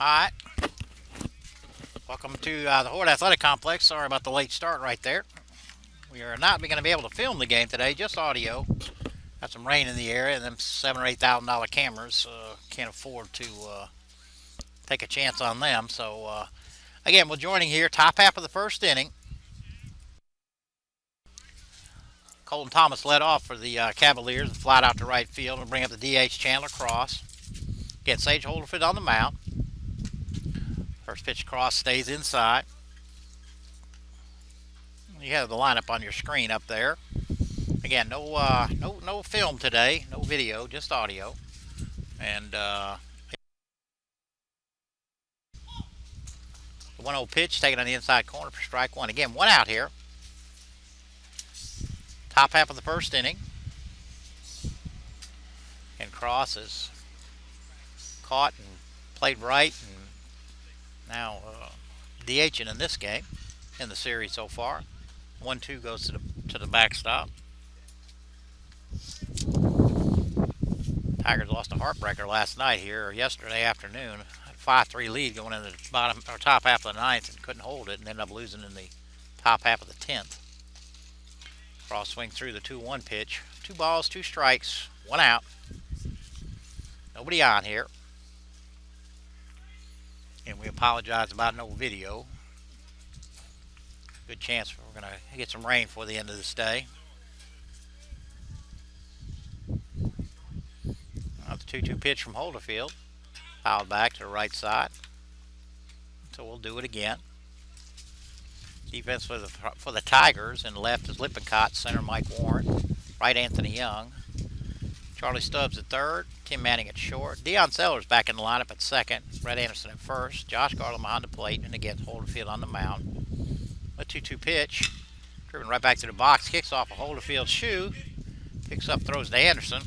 Alright, welcome to the Hord Athletic Complex. Sorry about the late start right there. We are not going to be able to film the game today, just audio. Got some rain in the area, and them $7,000 or $8,000 cameras can't afford to take a chance on them. So, again, we're joining here, top half of the first inning. Colton Thomas led off for the Cavaliers and flied out to right field and bring up the DH Chandler Cross. Again, Sage Holderfield on the mound. First pitch cross stays inside. You have the lineup on your screen up there. Again, no film today, no video, just audio. And the 1-0 pitch taken on the inside corner for strike one. Again, one out here. Top half of the first inning. And Cross is caught and played right, and now DHing in this game, in the series so far. 1-2 goes to the backstop. Tigers lost a heartbreaker last night here, or yesterday afternoon. 5-3 lead going into the bottom or top half of the ninth and couldn't hold it, and ended up losing in the top half of the 10th. Cross swing through the 2-1 pitch. 2 balls, 2 strikes, 1 out. Nobody on here. And we apologize about no video. Good chance we're going to get some rain for the end of this day. Now the 2-2 pitch from Holderfield. Fouled back to the right side. So we'll do it again. Defense for the Tigers. And left is Lippincott. Center Mike Warren. Right Anthony Young. Charlie Stubbs at third. Tim Manning at short. Deion Sellers back in the lineup at second. Brett Anderson at first. Josh Garland behind the plate. And again, Holderfield on the mound. A 2-2 pitch. Driven right back to the box. Kicks off a Holderfield shoe. Picks up, throws to Anderson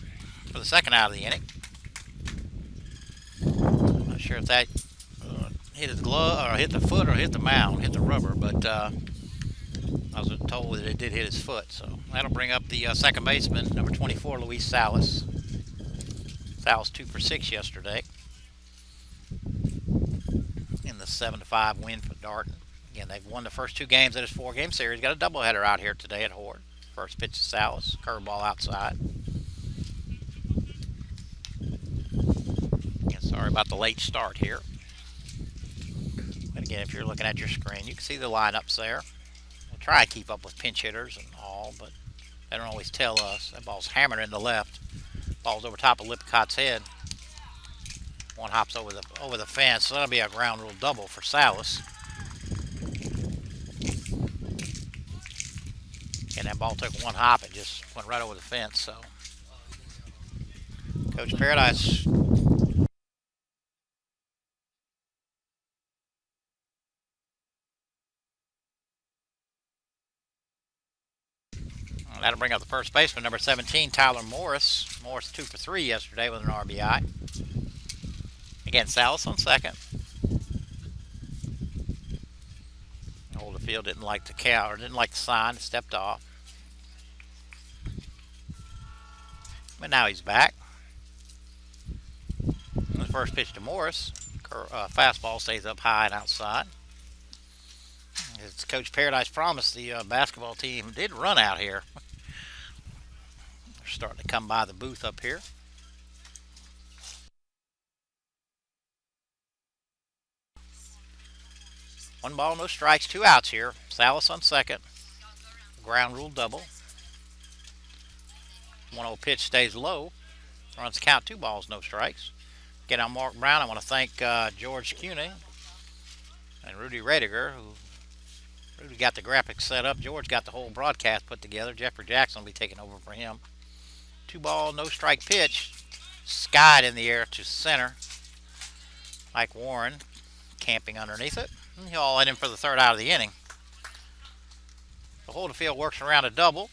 for the second out of the inning. Not sure if that hit his glove or hit the foot or hit the mound, hit the rubber, but I was told that it did hit his foot. So that'll bring up the second baseman, number 24, Luis Salas. Salas 2 for 6 yesterday in the 7-5 win for Darton. Again, they've won the first 2 games of this 4-game series. Got a doubleheader out here today at Hord. First pitch to Salas, curveball outside. Again, sorry about the late start here. But again, if you're looking at your screen, you can see the lineups there. We'll try and keep up with pinch hitters and all, but they don't always tell us. That ball's hammered in the left. Ball's over top of Lippicott's head. One hops over the fence, so that'll be a ground rule double for Salas. And that ball took one hop and just went right over the fence. So, Coach Paradise. That'll bring up the first baseman, number 17, Tyler Morris. Morris 2 for 3 yesterday with an RBI. Again, Salas on second. Holderfield didn't like the count, or didn't like the sign, stepped off. But now he's back. The first pitch to Morris. Fastball stays up high and outside. As Coach Paradise promised, the basketball team did run out here. They're starting to come by the booth up here. One ball, no strikes, 2 outs here. Salas on second. Ground rule double. 1-0 pitch stays low. Runs count, 2 balls, no strikes. Again, I'm Mark Brown. I want to thank George Cuny and Rudy Rediger, Rudy got the graphics set up. George got the whole broadcast put together. Jeffrey Jackson will be taking over for him. 2 ball, no strike pitch. Skied in the air to center. Mike Warren camping underneath it. He'll all in him for the 3rd out of the inning. The Holderfield works around a double.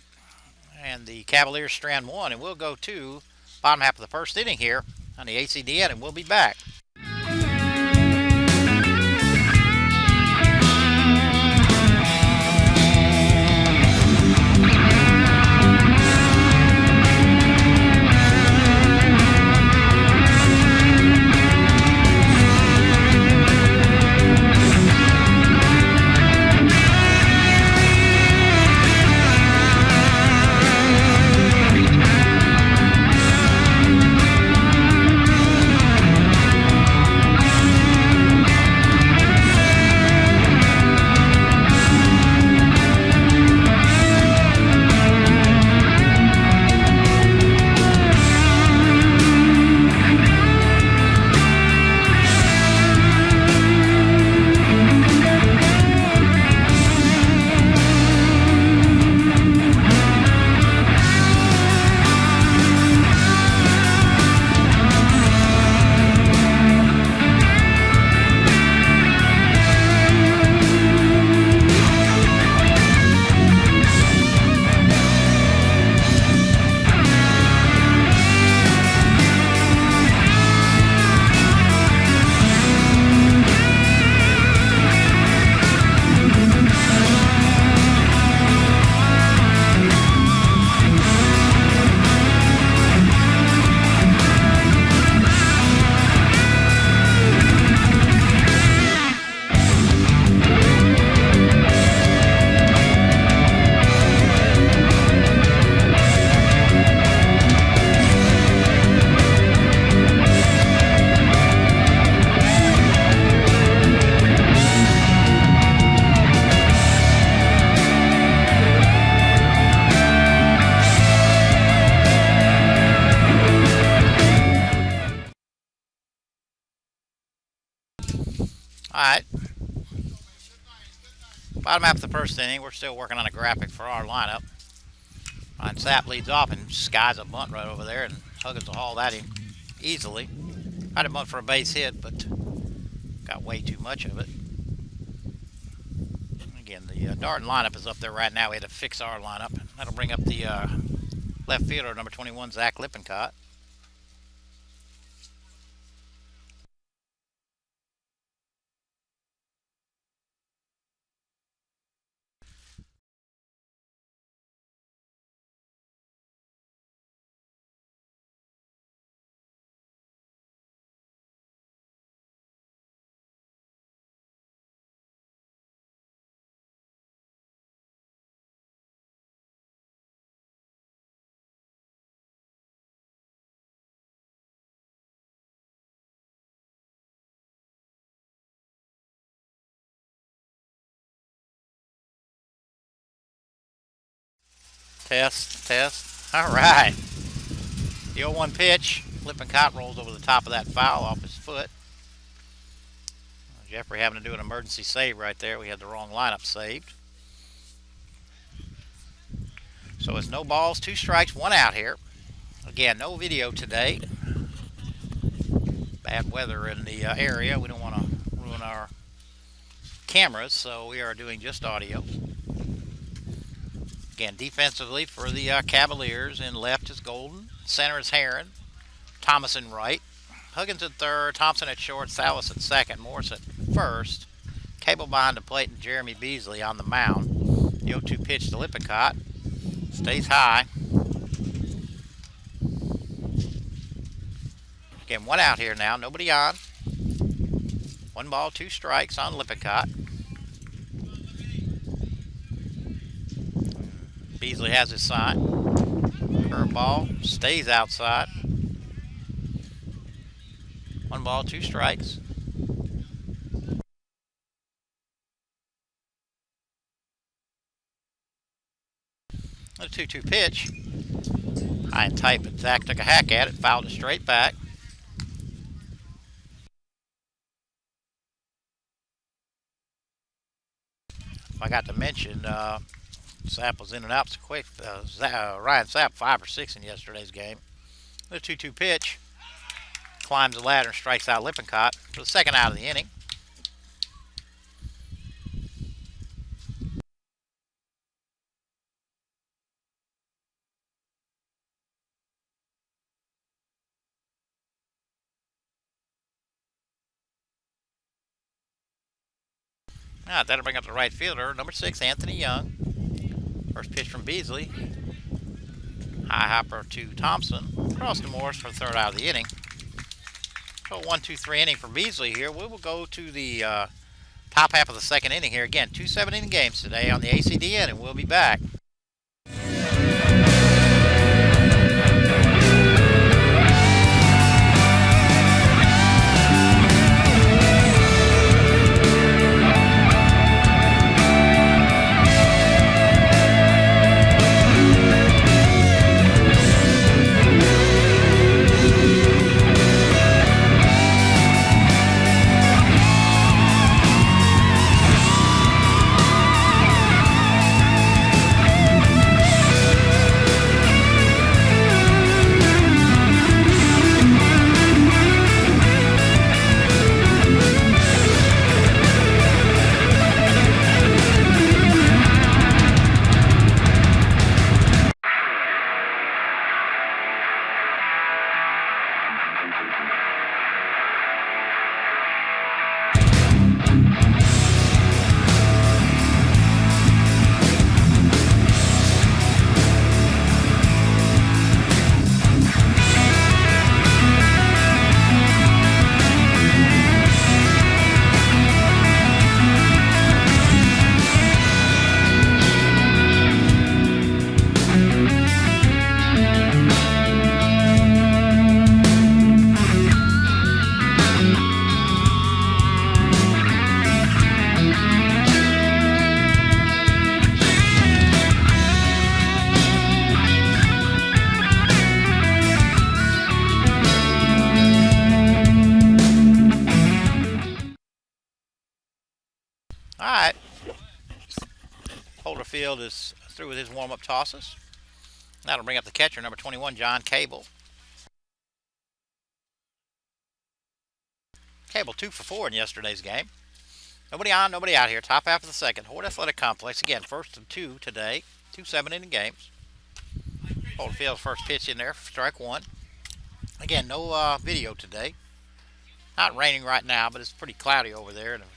And the Cavaliers strand 1. And we'll go to bottom half of the first inning here on the ACDN, and we'll be back. Alright, bottom half of the first inning, we're still working on a graphic for our lineup. Ryan Sapp leads off and skies a bunt right over there, and Huggins will haul that in easily. Tried to bunt for a base hit, but got way too much of it. Again, the Darton lineup is up there right now. We had to fix our lineup. That'll bring up the left fielder, number 21, Zach Lippincott. Test, test. All right. The 0-1 pitch. Lippincott rolls over the top of that foul off his foot. Jeffrey having to do an emergency save right there. We had the wrong lineup saved. So it's no balls, 2 strikes, 1 out here. Again, no video today. Bad weather in the area. We don't want to ruin our cameras, so we are doing just audio. Again, defensively for the Cavaliers, in left is Golden, center is Heron, Thomas in right, Huggins at third, Thompson at short, Salas at second, Morris at first, Cable behind the plate, and Jeremy Beasley on the mound. The 0-2 pitch to Lippincott stays high. Again, 1 out here now, nobody on. 1 ball, 2 strikes on Lippincott. Beasley has his sign. Curveball stays outside. 1 ball, 2 strikes. A 2-2 pitch. High and tight, but Zach took a hack at it, fouled it straight back. I got to mention, Sapp was in and out so quick. Ryan Sapp 5 for 6 in yesterday's game. The 2-2 pitch. Climbs the ladder and strikes out Lippincott for the second out of the inning. Now that'll bring up the right fielder, number 6, Anthony Young. First pitch from Beasley. High hopper to Thompson. Cross to Morris for the 3rd out of the inning. So 1-2-3 inning for Beasley here. We will go to the top half of the 2nd inning here. Again, 2 7-inning games today on the ACDN, and we'll be back. Holderfield is through with his warm-up tosses. That'll bring up the catcher, number 21, John Cable. Cable 2 for 4 in yesterday's game. Nobody on, nobody out here. Top half of the second. Hord Athletic Complex. Again, first of 2 today. 2 7-inning games. Holderfield's first pitch in there for strike 1. Again, no video today. Not raining right now, but it's pretty cloudy over there and the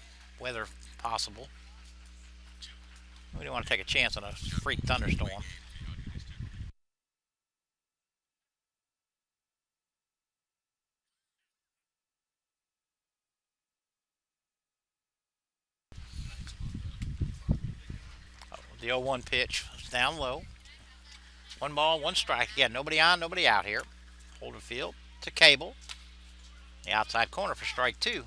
weather possible. We don't want to take a chance on a freak thunderstorm. The 0-1 pitch is down low. 1 ball, 1 strike. Again, nobody on, nobody out here. Holderfield to Cable. The outside corner for strike 2.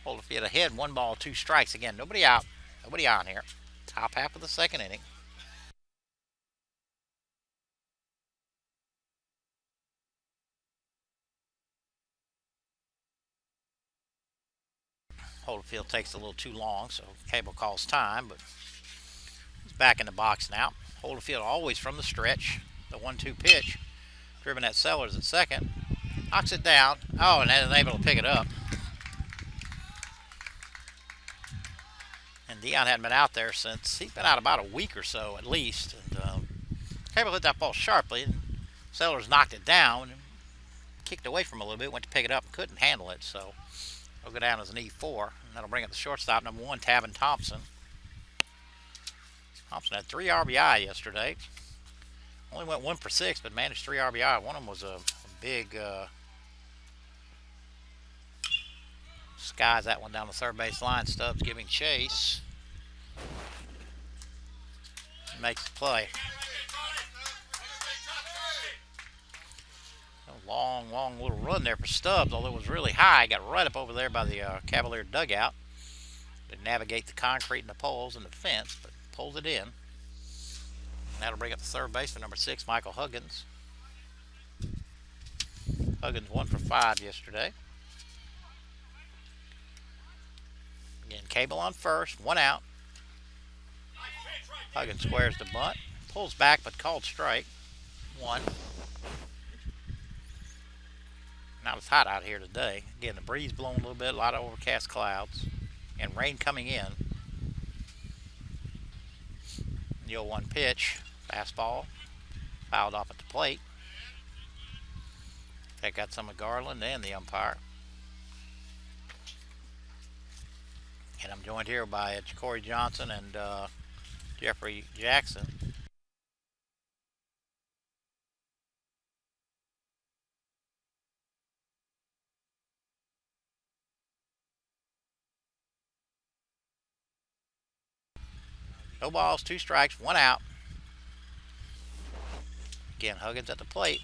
Holderfield ahead, 1 ball, 2 strikes. Again, nobody out, nobody on here. Top half of the second inning. Holderfield takes a little too long, so Cable calls time, but he's back in the box now. Holderfield always from the stretch. The 1-2 pitch, driven at Sellers at second. Knocks it down. Oh, and then able to pick it up. And Dion hadn't been out there since he's been out about a week or so at least. And Cable hit that ball sharply, and Sellers knocked it down and kicked away from him a little bit. Went to pick it up and couldn't handle it, so it'll go down as an E4, and that'll bring up the shortstop, number 1, Tavin Thompson. Thompson had 3 RBI yesterday. Only went 1 for 6, but managed 3 RBI. One of them was a big skies that one down the third base line. Stubbs giving chase. Makes the play. A long little run there for Stubbs, although it was really high. Got right up over there by the Cavalier dugout. To navigate the concrete and the poles and the fence, but pulls it in. And that'll bring up the third baseman, number 6, Michael Huggins. Huggins 1 for 5 yesterday. Again, Cable on first, 1 out. Huggins squares the bunt, pulls back but called strike. 1. Not as hot out here today. Again, the breeze blowing a little bit, a lot of overcast clouds, and rain coming in. The 0-1 pitch, fastball, fouled off at the plate. That got some of Garland and the umpire. And I'm joined here by Corey Johnson and Jeffrey Jackson. No balls, 2 strikes, 1 out. Again, Huggins at the plate.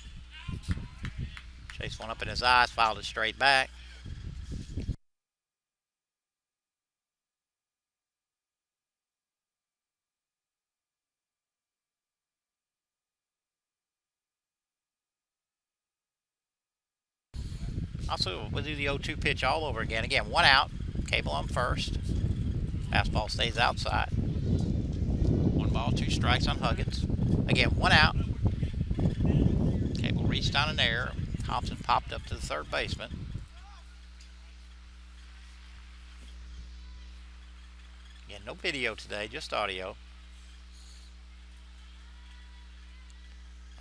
Chased one up in his eyes, fouled it straight back. Also, we'll do the 0-2 pitch all over again. Again, 1 out. Cable on first. Fastball stays outside. 1 ball, 2 strikes on Huggins. Again, 1 out. Cable reached down in there. Thompson popped up to the third baseman. Again, no video today, just audio.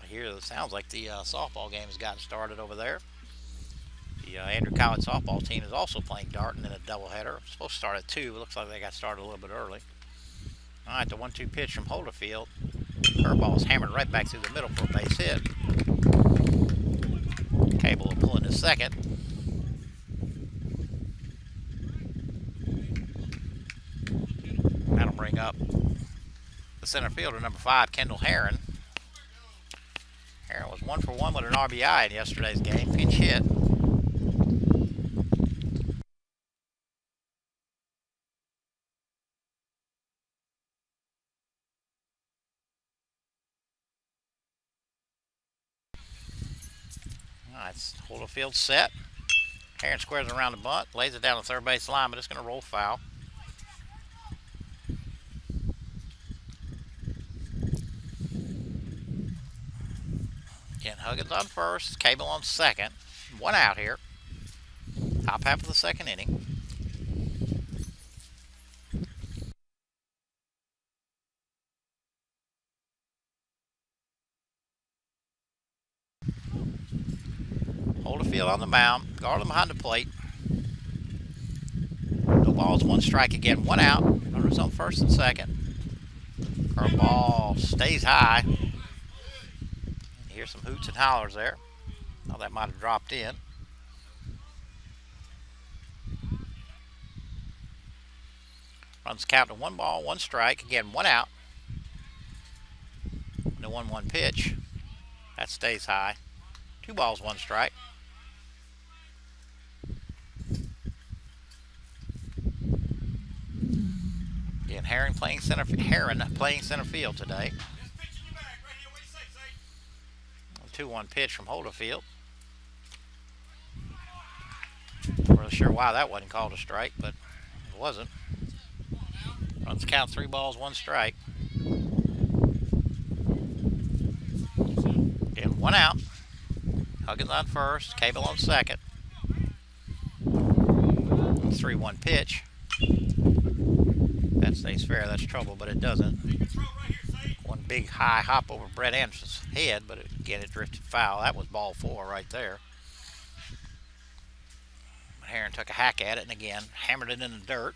I hear it sounds like the softball game has gotten started over there. The Andrew College softball team is also playing Darton in a doubleheader. It's supposed to start at 2. It looks like they got started a little bit early. All right, the 1-2 pitch from Holderfield. Curveball is hammered right back through the middle for a base hit. Cable will pull in his second. That'll bring up the center fielder, number 5, Kendall Herron. Herron was 1 for 1 with an RBI in yesterday's game. Pinch hit. It's Holderfield set. Herron squares around the bunt, lays it down the third base line, but it's going to roll foul. Again, Huggins on first, Cable on second. One out here. Top half of the second inning. Holderfield on the mound. Garland behind the plate. No balls, one strike again. One out. Runners on first and second. Curveball stays high. Hear some hoots and hollers there. Oh, that might have dropped in. Runs count to 1 ball, 1 strike. Again, 1 out. The 1-1 pitch. That stays high. 2 balls, 1 strike. Again, Heron playing center field today. 2-1 pitch from Holderfield. Not really sure why that wasn't called a strike, but it wasn't. Runs count 3 balls, 1 strike. Again, 1 out. Huggins on first, Cable on second. 3-1 pitch. That stays fair, that's trouble, but it doesn't. One big high hop over Brett Anderson's head, but again, it drifted foul. That was ball 4 right there. Heron took a hack at it and again hammered it in the dirt.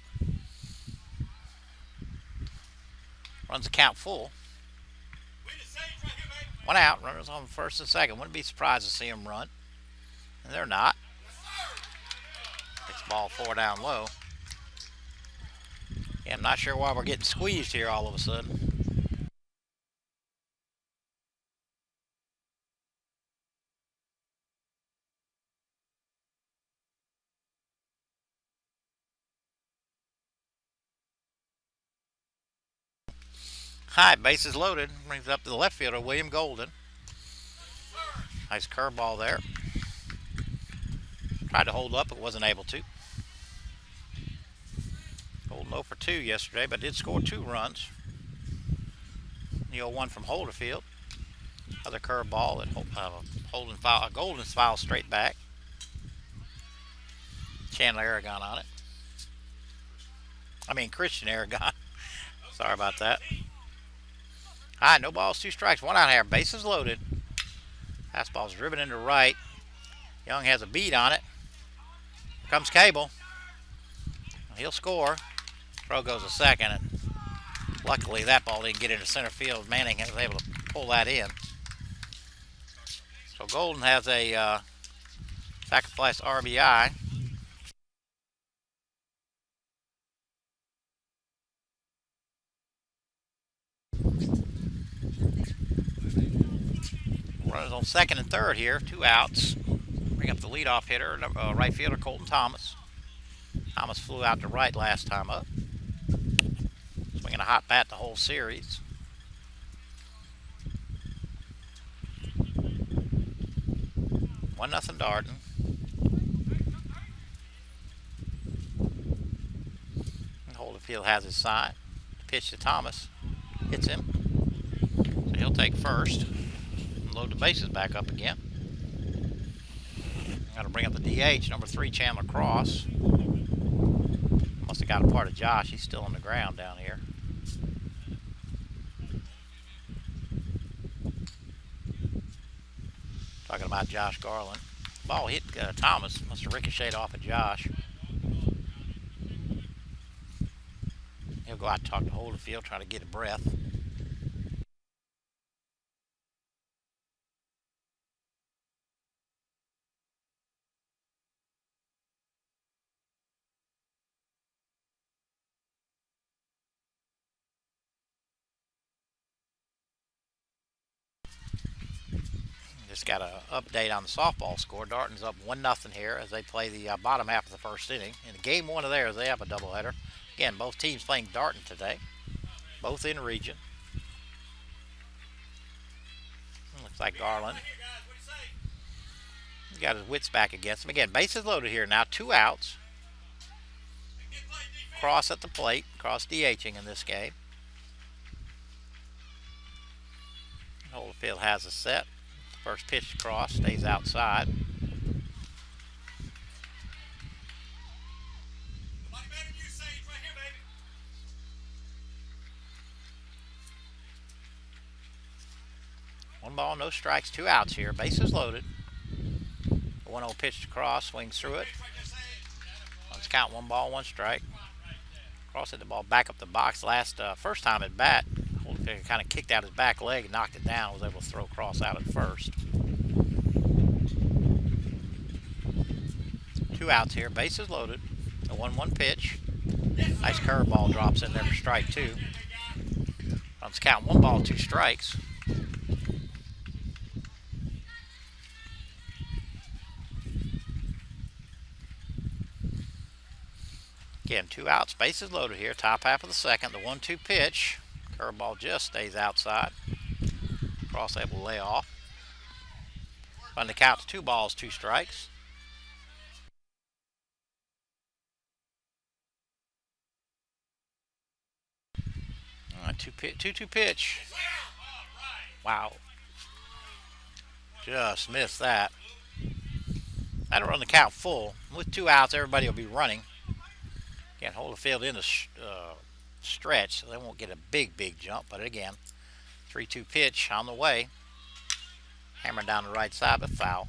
Runs the count full. 1 out, runners on first and second. Wouldn't be surprised to see them run. And they're not. It's ball 4 down low. Yeah, I'm not sure why we're getting squeezed here all of a sudden. High, bases loaded. Brings it up to the left fielder, William Golden. Nice curveball there. Tried to hold up, but wasn't able to. Golden 0 for 2 yesterday, but did score 2 runs. The 0-1 from Holderfield. Other curveball that Golden's foul straight back. Chandler Aragon on it. Christian Aragon. Sorry about that. All right, no balls, 2 strikes, 1 out here. Bases loaded. Fastball's driven into right. Young has a beat on it. Here comes Cable. He'll score. Throw goes a second. And luckily, that ball didn't get into center field. Manning was able to pull that in. So Golden has a sacrifice RBI. Runners on second and third here, 2 outs. Bring up the leadoff hitter, right fielder Colton Thomas. Thomas flew out to right last time up. Swinging a hot bat the whole series. One nothing Darton. Holderfield has his side. Pitch to Thomas. Hits him. So he'll take first. Load the bases back up again. Got to bring up the DH, number 3, Chandler Cross. Must have got a part of Josh. He's still on the ground down here. Talking about Josh Garland. Ball hit Thomas. Must have ricocheted off of Josh. He'll go out and talk to Holderfield, try to get a breath. Just got an update on the softball score. Darton's up 1-0 here as they play the bottom half of the first inning. In game 1 of theirs, they have a doubleheader. Again, both teams playing Darton today. Both in region. Looks like Garland. He's got his wits back against him. Again, bases loaded here. Now 2 outs. Cross at the plate. Cross DHing in this game. Holderfield has a set. First pitch across, stays outside. One ball, no strikes, 2 outs here. Bases loaded. The 1-0 pitch across, swings through it. Let's count 1 ball, 1 strike. Cross hit the ball back up the box. First time at bat, Holdfinger kind of kicked out his back leg and knocked it down. Was able to throw cross out at first. 2 outs here. Bases loaded. The 1-1 pitch. Nice curveball drops in there for strike 2. Let's count 1 ball, 2 strikes. Again, 2 outs, bases loaded here. Top half of the second. The 1-2 pitch. Curveball just stays outside. Cross able to lay off. Run the count to 2 balls, 2 strikes. All right, 2-2 pitch. Wow. Just missed that. That'll run the count full. With 2 outs, everybody will be running. Can't hold the field in the stretch, so they won't get a big jump. But again, 3-2 pitch on the way. Hammer down the right side, but foul.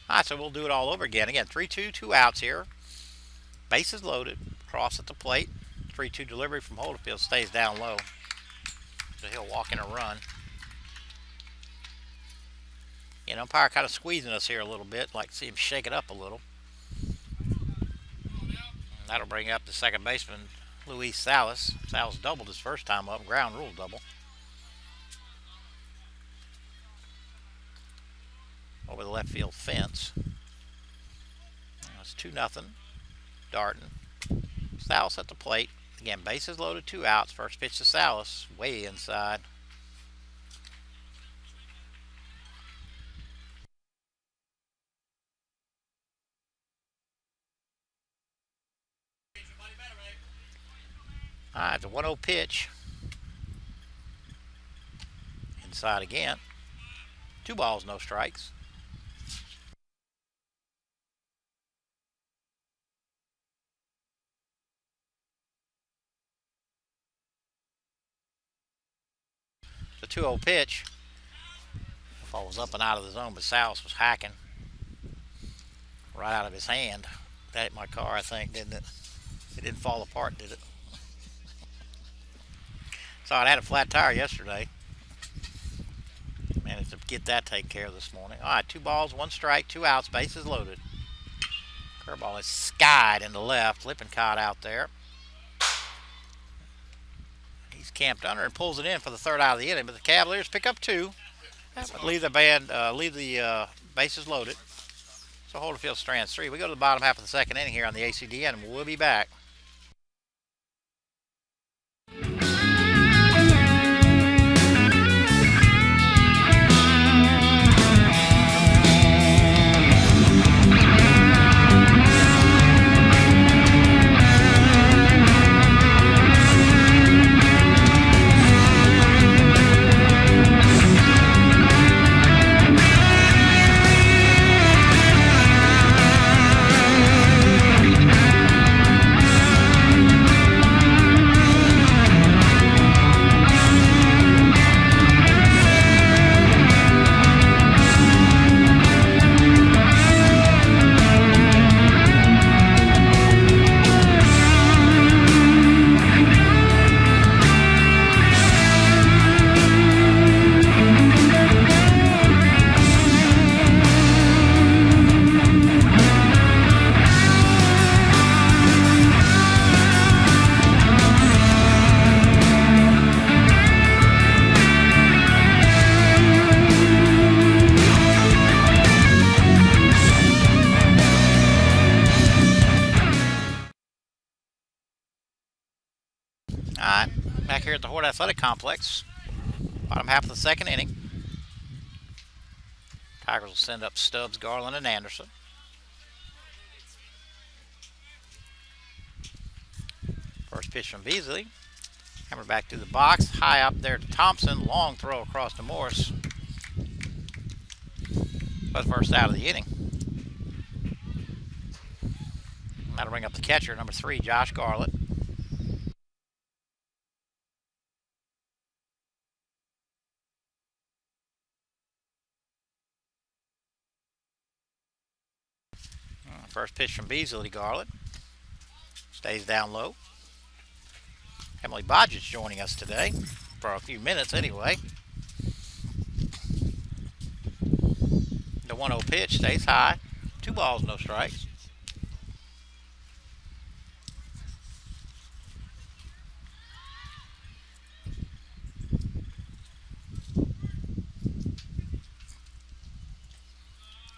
All right, so we'll do it all over again. Again, 3-2, 2 outs here. Bases loaded. Cross at the plate. 3-2 delivery from Holyfield, stays down low. So he'll walk in a run. Umpire kind of squeezing us here a little bit. Like to see him shake it up a little. And that'll bring up the second baseman, Luis Salas. Salas doubled his first time up. Ground rule double. Over the left field fence. It's 2-0. Darton. Salas at the plate. Again, bases loaded, 2 outs. First pitch to Salas, way inside. All right, the 1-0 pitch. Inside again. 2 balls, no strikes. The 2-0 pitch. Ball was up and out of the zone, but Salas was hacking right out of his hand. That hit my car, I think, didn't it? It didn't fall apart, did it? So I had a flat tire yesterday. Managed to get that taken care of this morning. All right, 2 balls, 1 strike, 2 outs, bases loaded. Curveball is skied into left. Lippincott out there. He's camped under and pulls it in for the 3rd out of the inning, but the Cavaliers pick up 2. Leave the bases loaded. So Holyfield strands 3. We go to the bottom half of the second inning here on the ACDN, and we'll be back. Alright, back here at the Hord Athletic Complex. Bottom half of the second inning. Tigers will send up Stubbs, Garland, and Anderson. First pitch from Beasley. Hammer back through the box. High up there to Thompson. Long throw across to Morris. For the first out of the inning. That'll bring up the catcher, number 3, Josh Garland. First pitch from Beasley to Garland. Stays down low. Emily Bodge is joining us today for a few minutes anyway. The 1-0 pitch stays high. 2 balls, no strikes.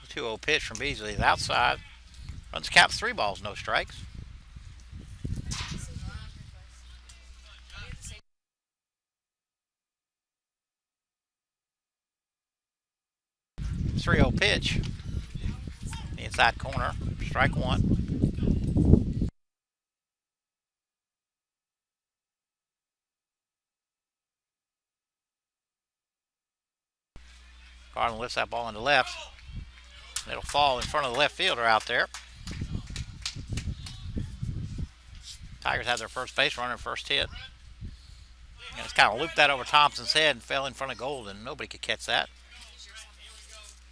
The 2-0 pitch from Beasley is outside. Runs count 3 balls, no strikes. The 3-0 pitch. The inside corner. Strike 1. Garland lifts that ball into left. It'll fall in front of the left fielder out there. Tigers had their first base runner, first hit. And it's kind of looped that over Thompson's head and fell in front of Golden. Nobody could catch that.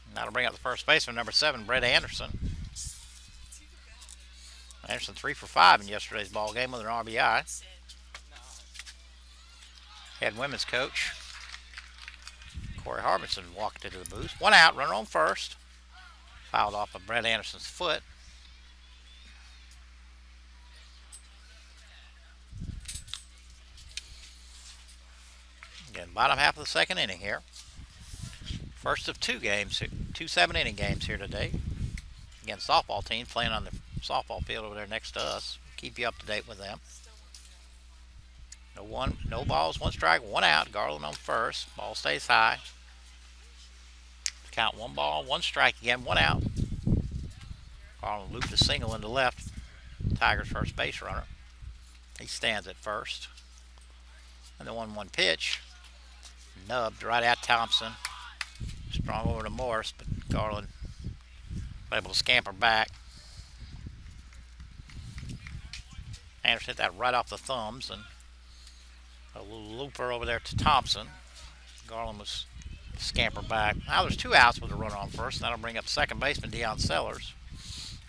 And that'll bring up the first baseman, number 7, Brett Anderson. Anderson 3 for 5 in yesterday's ball game with an RBI. Head women's coach Corey Harbinson walked into the booth. 1 out, runner on first. Fouled off of Brett Anderson's foot. Again, bottom half of the second inning here. First of 2 games, 2 7-inning games here today. Again, softball team playing on the softball field over there next to us. Keep you up to date with them. No balls, 1 strike, 1 out. Garland on first. Ball stays high. Count 1 ball, 1 strike again, 1 out. Garland looped a single into left. Tigers first base runner. He stands at first. And the 1-1 pitch. Nubbed right at Thompson. Strong over to Morris, but Garland able to scamper back. Anderson hit that right off the thumbs, and a little looper over there to Thompson. Garland was scamper back. Now there's 2 outs with a runner on first, and that'll bring up second baseman Deion Sellers.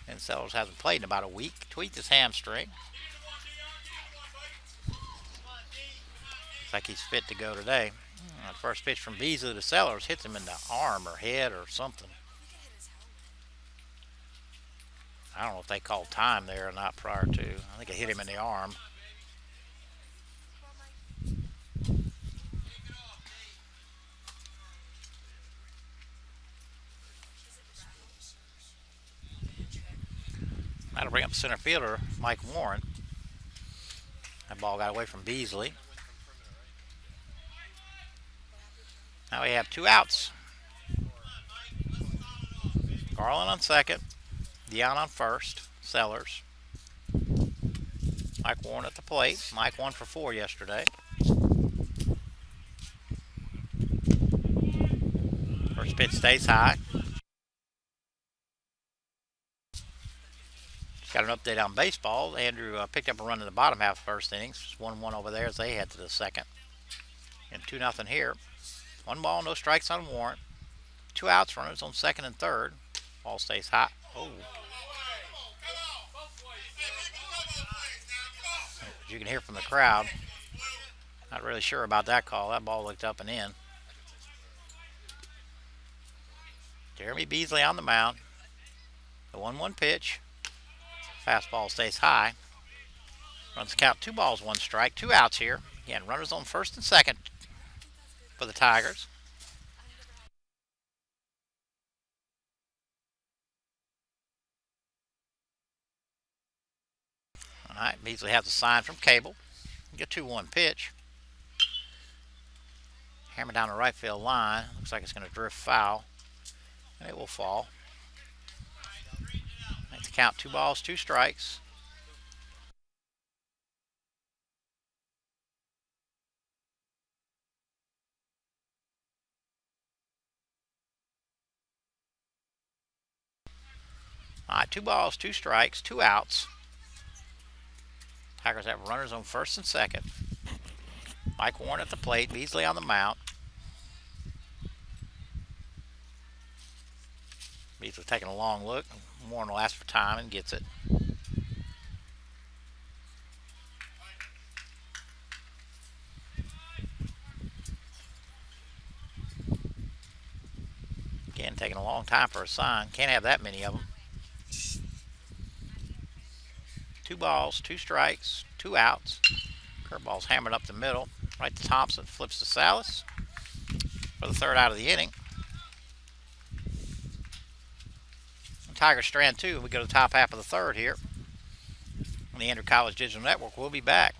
And Sellers hasn't played in about a week. Tweaked his hamstring. Looks like he's fit to go today. First pitch from Beasley to Sellers hits him in the arm or head or something. I don't know if they called time there or not prior to. I think it hit him in the arm. That'll bring up center fielder Mike Warren. That ball got away from Beasley. Now we have 2 outs. Garland on second. Deion on first. Sellers. Mike Warren at the plate. Mike 1 for 4 yesterday. First pitch stays high. Got an update on baseball. Andrew picked up a run in the bottom half of the first innings. 1-1 over there as they head to the second. And 2-0 here. 1 ball, no strikes on Warren. 2 outs, runners on second and third. Ball stays high. Oh. As you can hear from the crowd, not really sure about that call. That ball looked up and in. Jeremy Beasley on the mound. The 1-1 pitch. Fastball stays high. Runs the count 2 balls, 1 strike. 2 outs here. Again, runners on first and second for the Tigers. All right, Beasley has a sign from Cable. Get 2-1 pitch. Hammer down the right field line. Looks like it's going to drift foul. And it will fall. That's the count. 2 balls, 2 strikes. All right, 2 balls, 2 strikes, 2 outs. Tigers have runners on first and second. Mike Warren at the plate, Beasley on the mound. Beasley taking a long look. Warren will ask for time and gets it. Again, taking a long time for a sign. Can't have that many of them. 2 balls, 2 strikes, 2 outs. Curveball's hammered up the middle. Right to Thompson, flips to Salas for the 3rd out of the inning. And Tigers strand 2. We go to the top half of the 3rd here. And the Andrew College Digital Network will be back.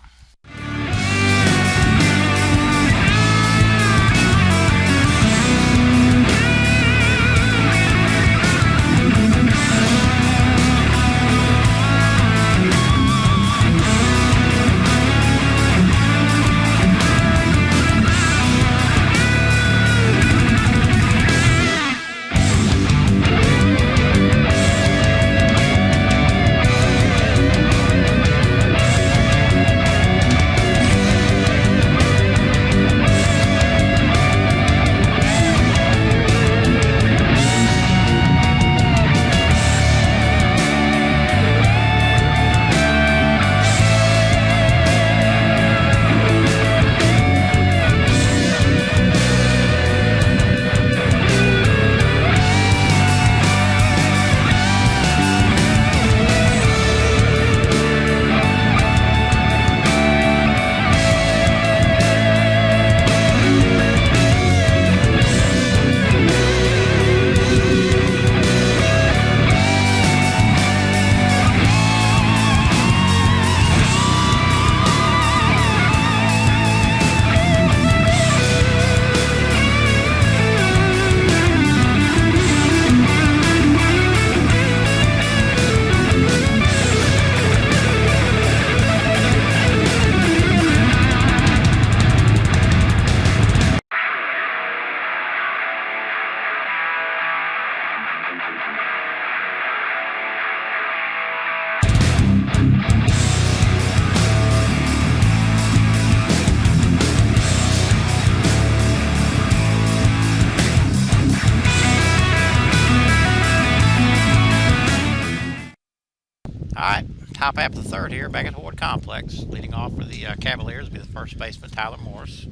Alright, top half of the 3rd here, back at Hord Complex. Leading off for the Cavaliers will be the first baseman, Tyler Morris.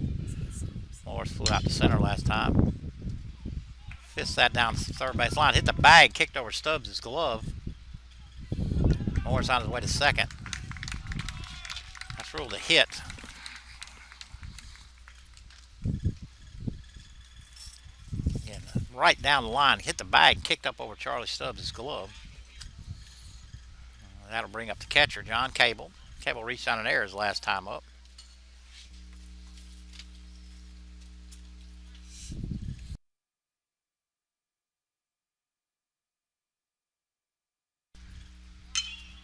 Morris flew out to center last time. Fists that down to the 3rd base line. Hit the bag, kicked over Stubbs' glove. Morris on his way to 2nd. That's ruled a hit. Again, right down the line, hit the bag, kicked up over Charlie Stubbs' glove. That'll bring up the catcher, John Cable. Cable reached on an error his last time up.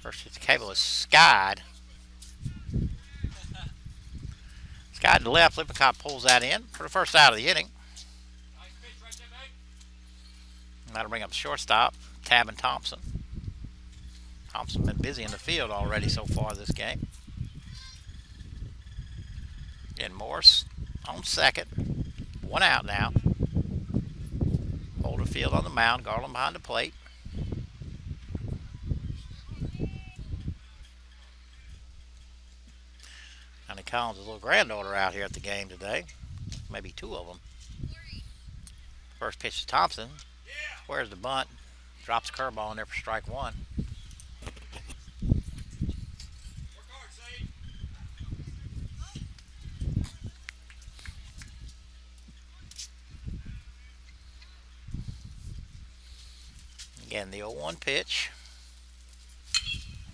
First pitch to Cable is skied. Skied to the left. Lippincott pulls that in for the 1st out of the inning. That'll bring up the shortstop, Tabin Thompson. Thompson's been busy in the field already so far this game. Again, Morris on 2nd. 1 out now. Holderfield on the mound. Garland behind the plate. Connie Collins' little granddaughter out here at the game today. Maybe 2 of them. First pitch to Thompson. Where's the bunt? Drops a curveball in there for strike 1. Again, the 0-1 pitch.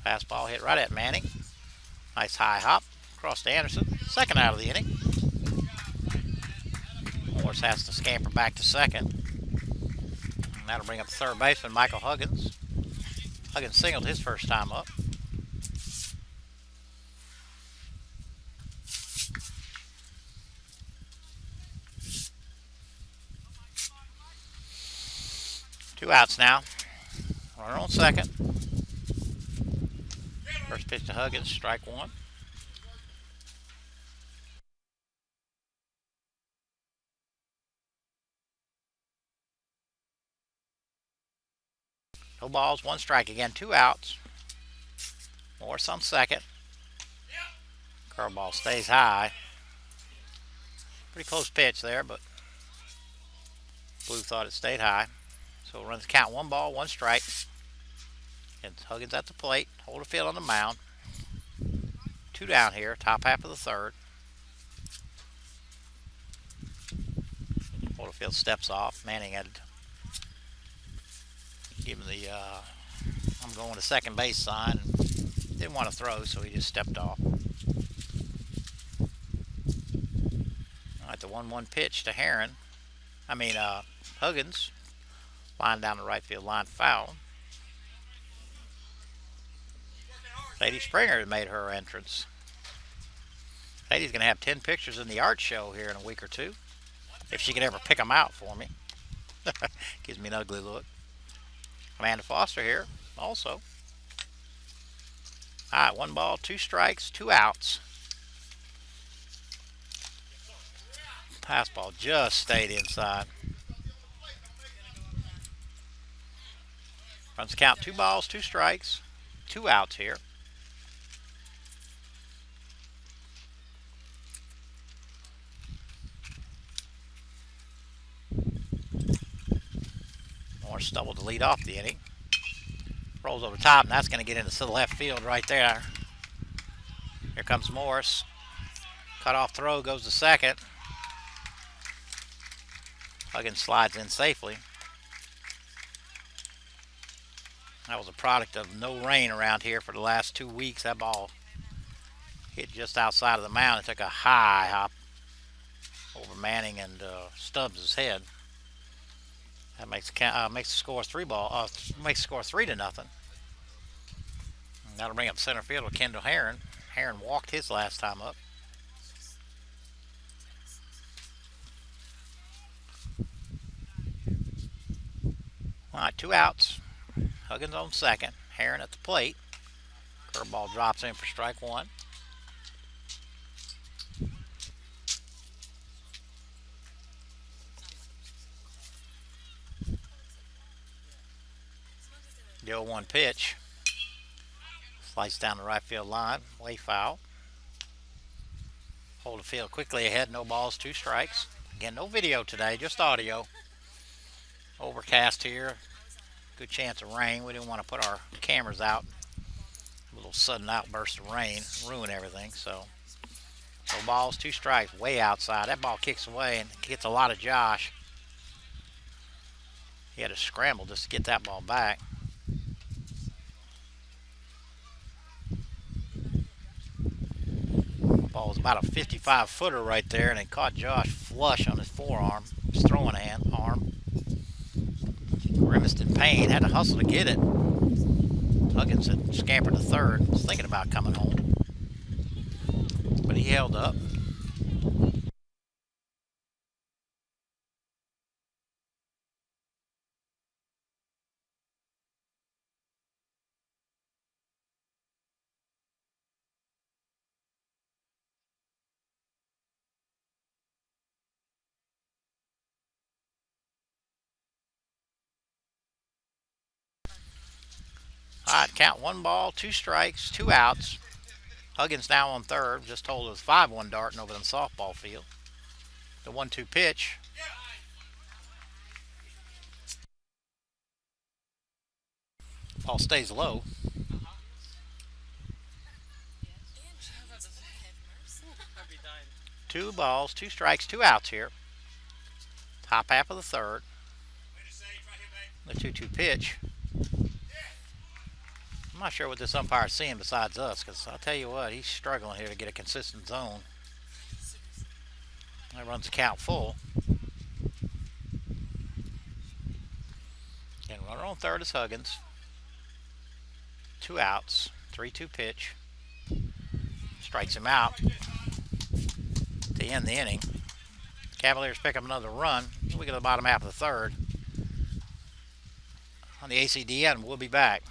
Fastball hit right at Manning. Nice high hop across to Anderson. 2nd out of the inning. Morris has to scamper back to 2nd. That'll bring up the third baseman, Michael Huggins. Huggins singled his first time up. Two outs now. Runner on second. First pitch to Huggins, strike one. No balls, one strike again, two outs. Morris on second. Curveball stays high. Pretty close pitch there, but Blue thought it stayed high. So it runs the count, one ball, one strike. And Huggins at the plate, Hord Athletic on the mound. Two down here, top half of the third. Hord Athletic steps off. Manning had given the I'm going to second base sign. Didn't want to throw, so he just stepped off. All right, the 1-1 pitch to Huggins. Line down the right field line, foul. Sadie Springer made her entrance. Sadie's going to have 10 pictures in the art show here in a week or two, if she can ever pick them out for me. Gives me an ugly look. Amanda Foster here also. All right, one ball, two strikes, two outs. Pass ball just stayed inside. Runs the count, two balls, two strikes, two outs here. Morris doubled to lead off the inning. Rolls over the top, and that's going to get into the left field right there. Here comes Morris. Cut off throw, goes to second. Huggins slides in safely. That was a product of no rain around here for the last 2 weeks. That ball hit just outside of the mound. It took a high hop over Manning and Stubbs' head. That makes the score 3-0. And that'll bring up center field with Kendall Herron. Herron walked his last time up. All right, two outs. Huggins on second. Herron at the plate. Curveball drops in for strike one. The 0-1 pitch. Slices down the right field line. Way foul. Hord Athletic quickly ahead. No balls, two strikes. Again, no video today, just audio. Overcast here. Good chance of rain. We didn't want to put our cameras out. A little sudden outburst of rain. Ruin everything. So, no balls, two strikes. Way outside. That ball kicks away and gets a lot of Josh. He had to scramble just to get that ball back. Ball was about a 55-footer right there, and it caught Josh flush on his forearm, his throwing arm. Grimaced in pain, had to hustle to get it. Huggins had scampered to third, was thinking about coming home, but he held up. All right, count, one ball, two strikes, two outs. Huggins now on third. Just told it was 5-1 Darton over in the softball field. The 1-2 pitch. Ball stays low. Two balls, two strikes, two outs here. Top half of the third. The 2-2 pitch. I'm not sure what this umpire's seeing besides us, because I'll tell you what, he's struggling here to get a consistent zone. That runs the count full. Runner on third is Huggins. 2 outs. 3-2 pitch. Strikes him out to end the inning. Cavaliers pick up another run. We get to the bottom half of the third on the ACDN. We'll be back.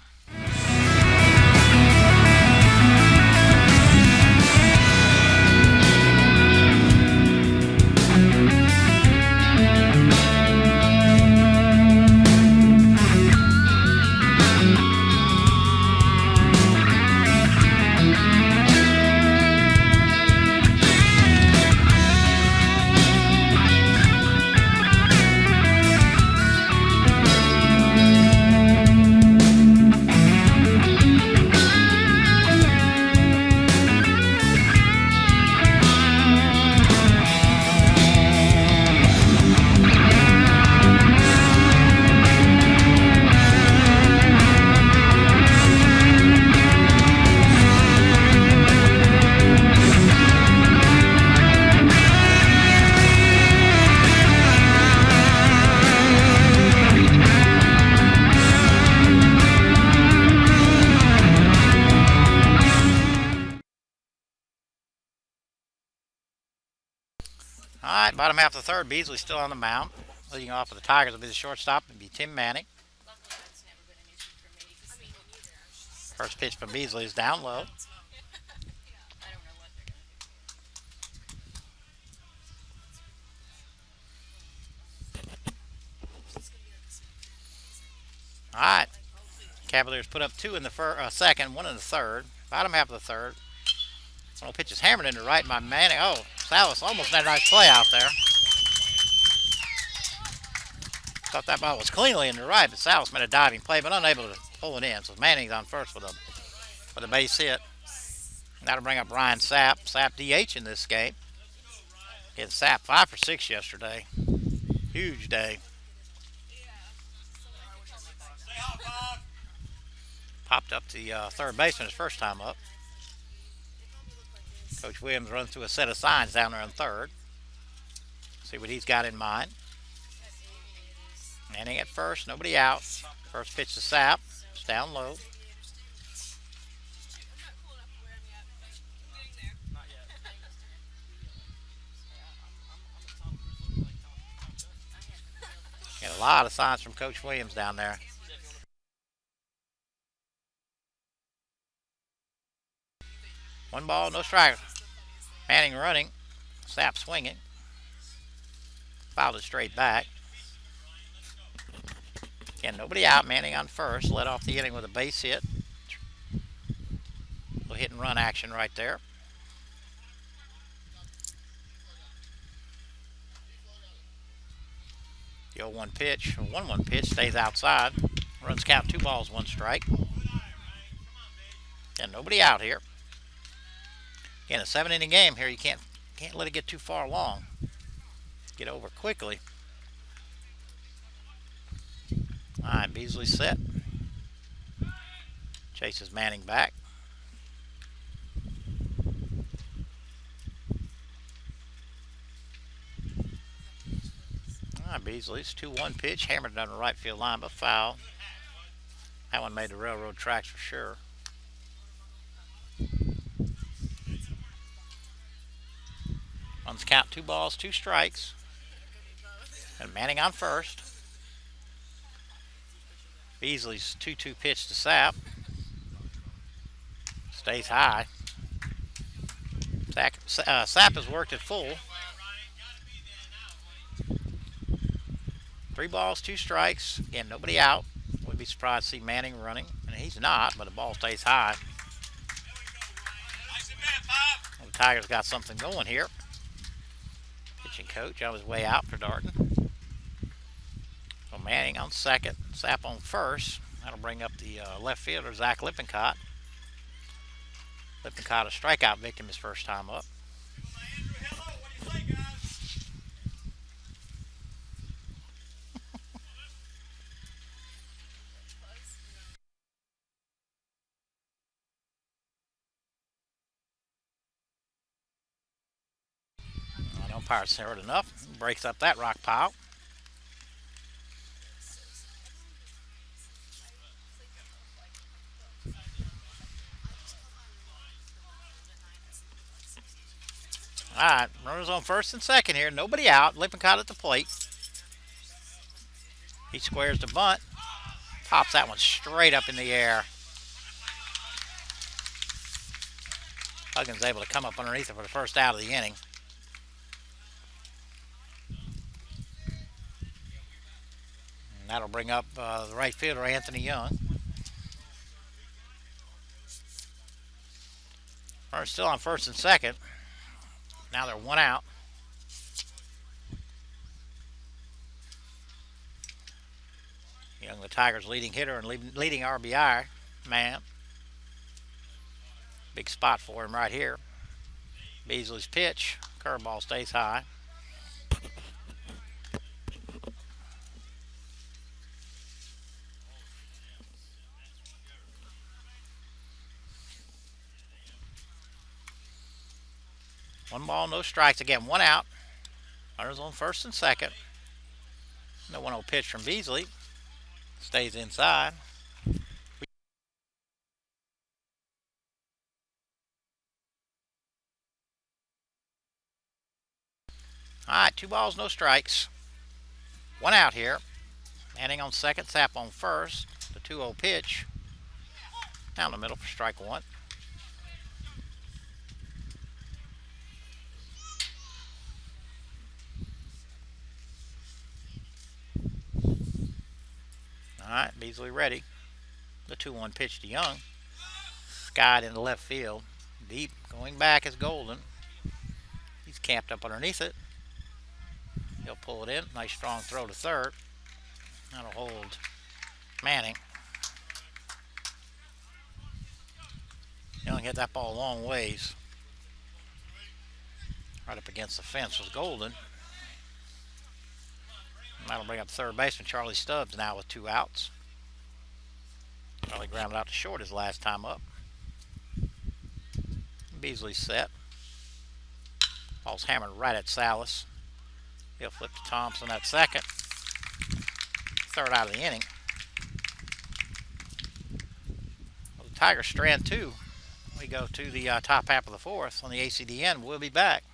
All right, bottom half of the third. Beasley still on the mound. Leading off with the Tigers will be the shortstop. It'll be Tim Manning. First pitch from Beasley is down low. All right, Cavaliers put up 2 in the second, 1 in the third. Bottom half of the third. One pitch is hammered into right by Manning. Oh, Salas almost had a nice play out there. Thought that ball was cleanly into right, but Salas made a diving play, but unable to pull it in. So Manning's on first with a base hit. And that'll bring up Ryan Sapp. Sapp DH in this game. Get Sapp 5 for 6 yesterday. Huge day. Popped up the third baseman his first time up. Coach Williams runs through a set of signs down there in third. See what he's got in mind. Manning at first, nobody out. First pitch to Sapp. It's down low. Got a lot of signs from Coach Williams down there. One ball, no strike. Manning running. Sapp swinging. Fouled it straight back. Again, nobody out. Manning on first. Led off the inning with a base hit. Little hit and run action right there. The 0-1 pitch, or 1-1 pitch, stays outside. Runs count 2 balls, 1 strike. And nobody out here. Again, a 7-inning game here. You can't let it get too far along. Get over quickly. All right, Beasley set. Chases Manning back. All right, Beasley's 2-1 pitch. Hammered down the right field line, but foul. That one made the railroad tracks for sure. Runs count 2 balls, 2 strikes. And Manning on first. Beasley's 2-2 pitch to Sapp. Stays high. Sapp has worked at full. 3 balls, 2 strikes. Again, nobody out. Would be surprised to see Manning running. And he's not, but the ball stays high. Well, the Tigers got something going here. Pitching coach on his way out for Darton. So Manning on second, Sapp on first. That'll bring up the left fielder, Zach Lippincott. Lippincott, a strikeout victim his first time up. Umpire's heard enough. Breaks up that rock pile. All right, runners on first and second here. Nobody out. Lippincott at the plate. He squares the bunt. Pops that one straight up in the air. Huggins able to come up underneath it for the first out of the inning. And that'll bring up the right fielder, Anthony Young. Runners still on first and second. Now they're one out. Young, the Tigers' leading hitter and leading RBI man. Big spot for him right here. Beasley's pitch. Curveball stays high. One ball, no strikes. Again, one out. Runners on first and second. No 1-0 pitch from Beasley. Stays inside. All right, 2 balls, no strikes. One out here. Manning on second, Sapp on first. The 2-0 pitch. Down the middle for strike one. All right, Beasley ready. The 2-1 pitch to Young. Skied into left field. Deep, going back is Golden. He's camped up underneath it. He'll pull it in. Nice strong throw to third. That'll hold Manning. Young hit that ball a long ways. Right up against the fence was Golden. That'll bring up third baseman Charlie Stubbs now with 2 outs. Charlie grounded out to short his last time up. Beasley's set. Ball's hammered right at Salas. He'll flip to Thompson at second. Third out of the inning. Well, the Tigers strand 2. We go to the top half of the fourth on the ACDN. We'll be back.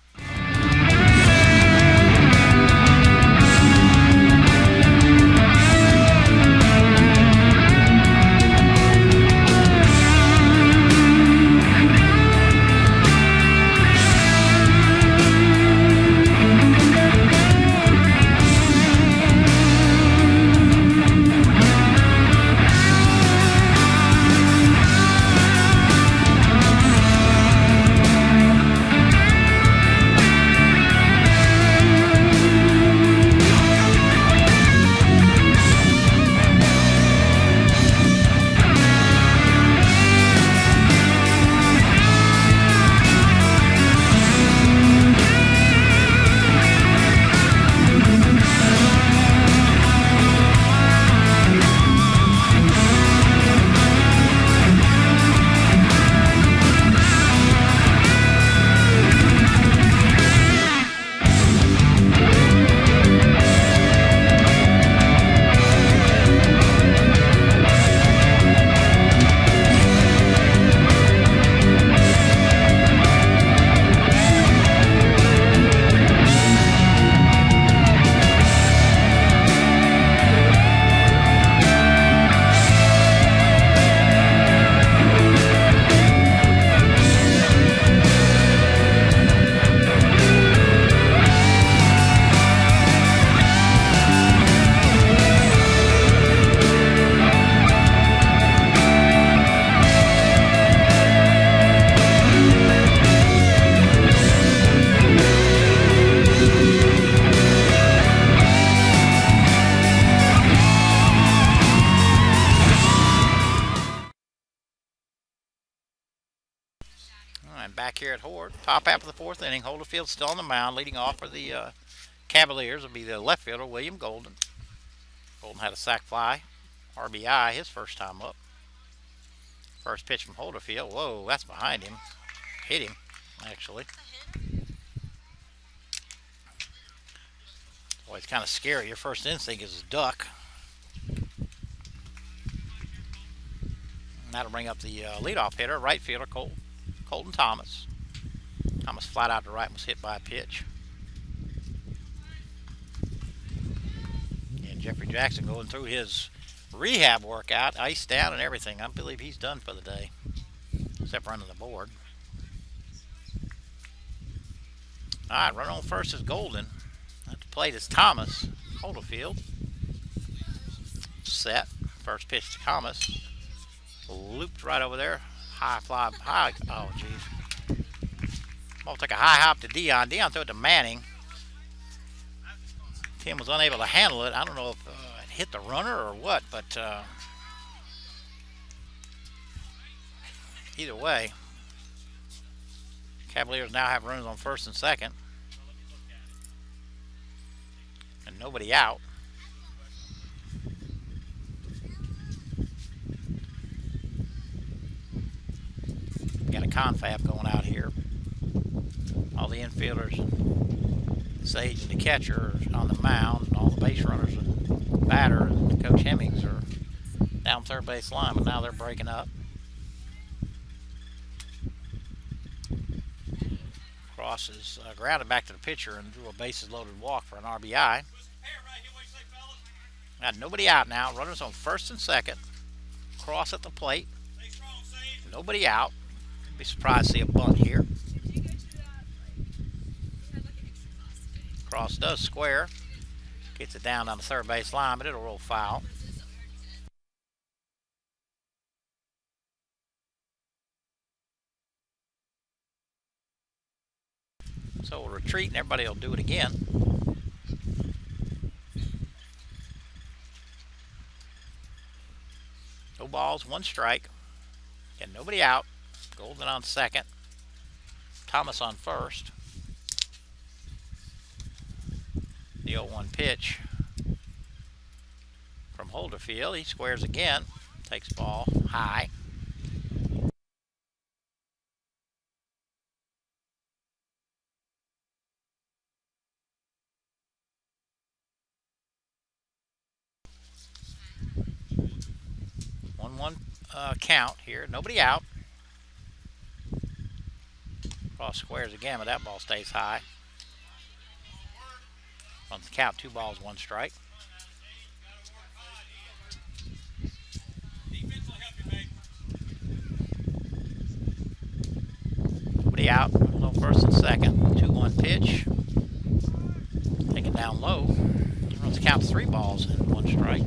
Back here at Hord. Top half of the fourth inning. Holderfield still on the mound. Leading off for the Cavaliers will be the left fielder, William Golden. Golden had a sac fly. RBI his first time up. First pitch from Holderfield. Whoa, that's behind him. Hit him, actually. Boy, it's kind of scary. Your first instinct is a duck. And that'll bring up the leadoff hitter, right fielder, Colton Thomas. Thomas flat out to right and was hit by a pitch. And Jeffrey Jackson going through his rehab workout, iced down and everything. I believe he's done for the day, except running the board. All right, running on first is Golden. At the plate is Thomas. Holderfield. Set. First pitch to Thomas. Looped right over there. High fly. High. Oh, geez. Ball took a high hop to Dion. Dion threw it to Manning. Tim was unable to handle it. I don't know if it hit the runner or what, but either way, Cavaliers now have runners on first and second. And nobody out. Got a confab going out here. All the infielders, Sage and the catcher are on the mound, and all the base runners and batter and Coach Hemmings are down third base line, but now they're breaking up. Cross is grounded back to the pitcher and drew a bases loaded walk for an RBI. Got nobody out now. Runners on first and second. Cross at the plate. Nobody out. Be surprised to see a bunt here. Cross does square. Gets it down on the third base line, but it'll roll foul. So we'll retreat and everybody will do it again. No balls, one strike. Got nobody out. Golden on second. Thomas on first. The 0-1 pitch from Holderfield. He squares again. Takes ball high. One count here. Nobody out. Cross squares again, but that ball stays high. On the count, 2 balls, 1 strike. Nobody out. On first and second. 2-1 pitch. Taken down low. Runs the count 3 balls and 1 strike.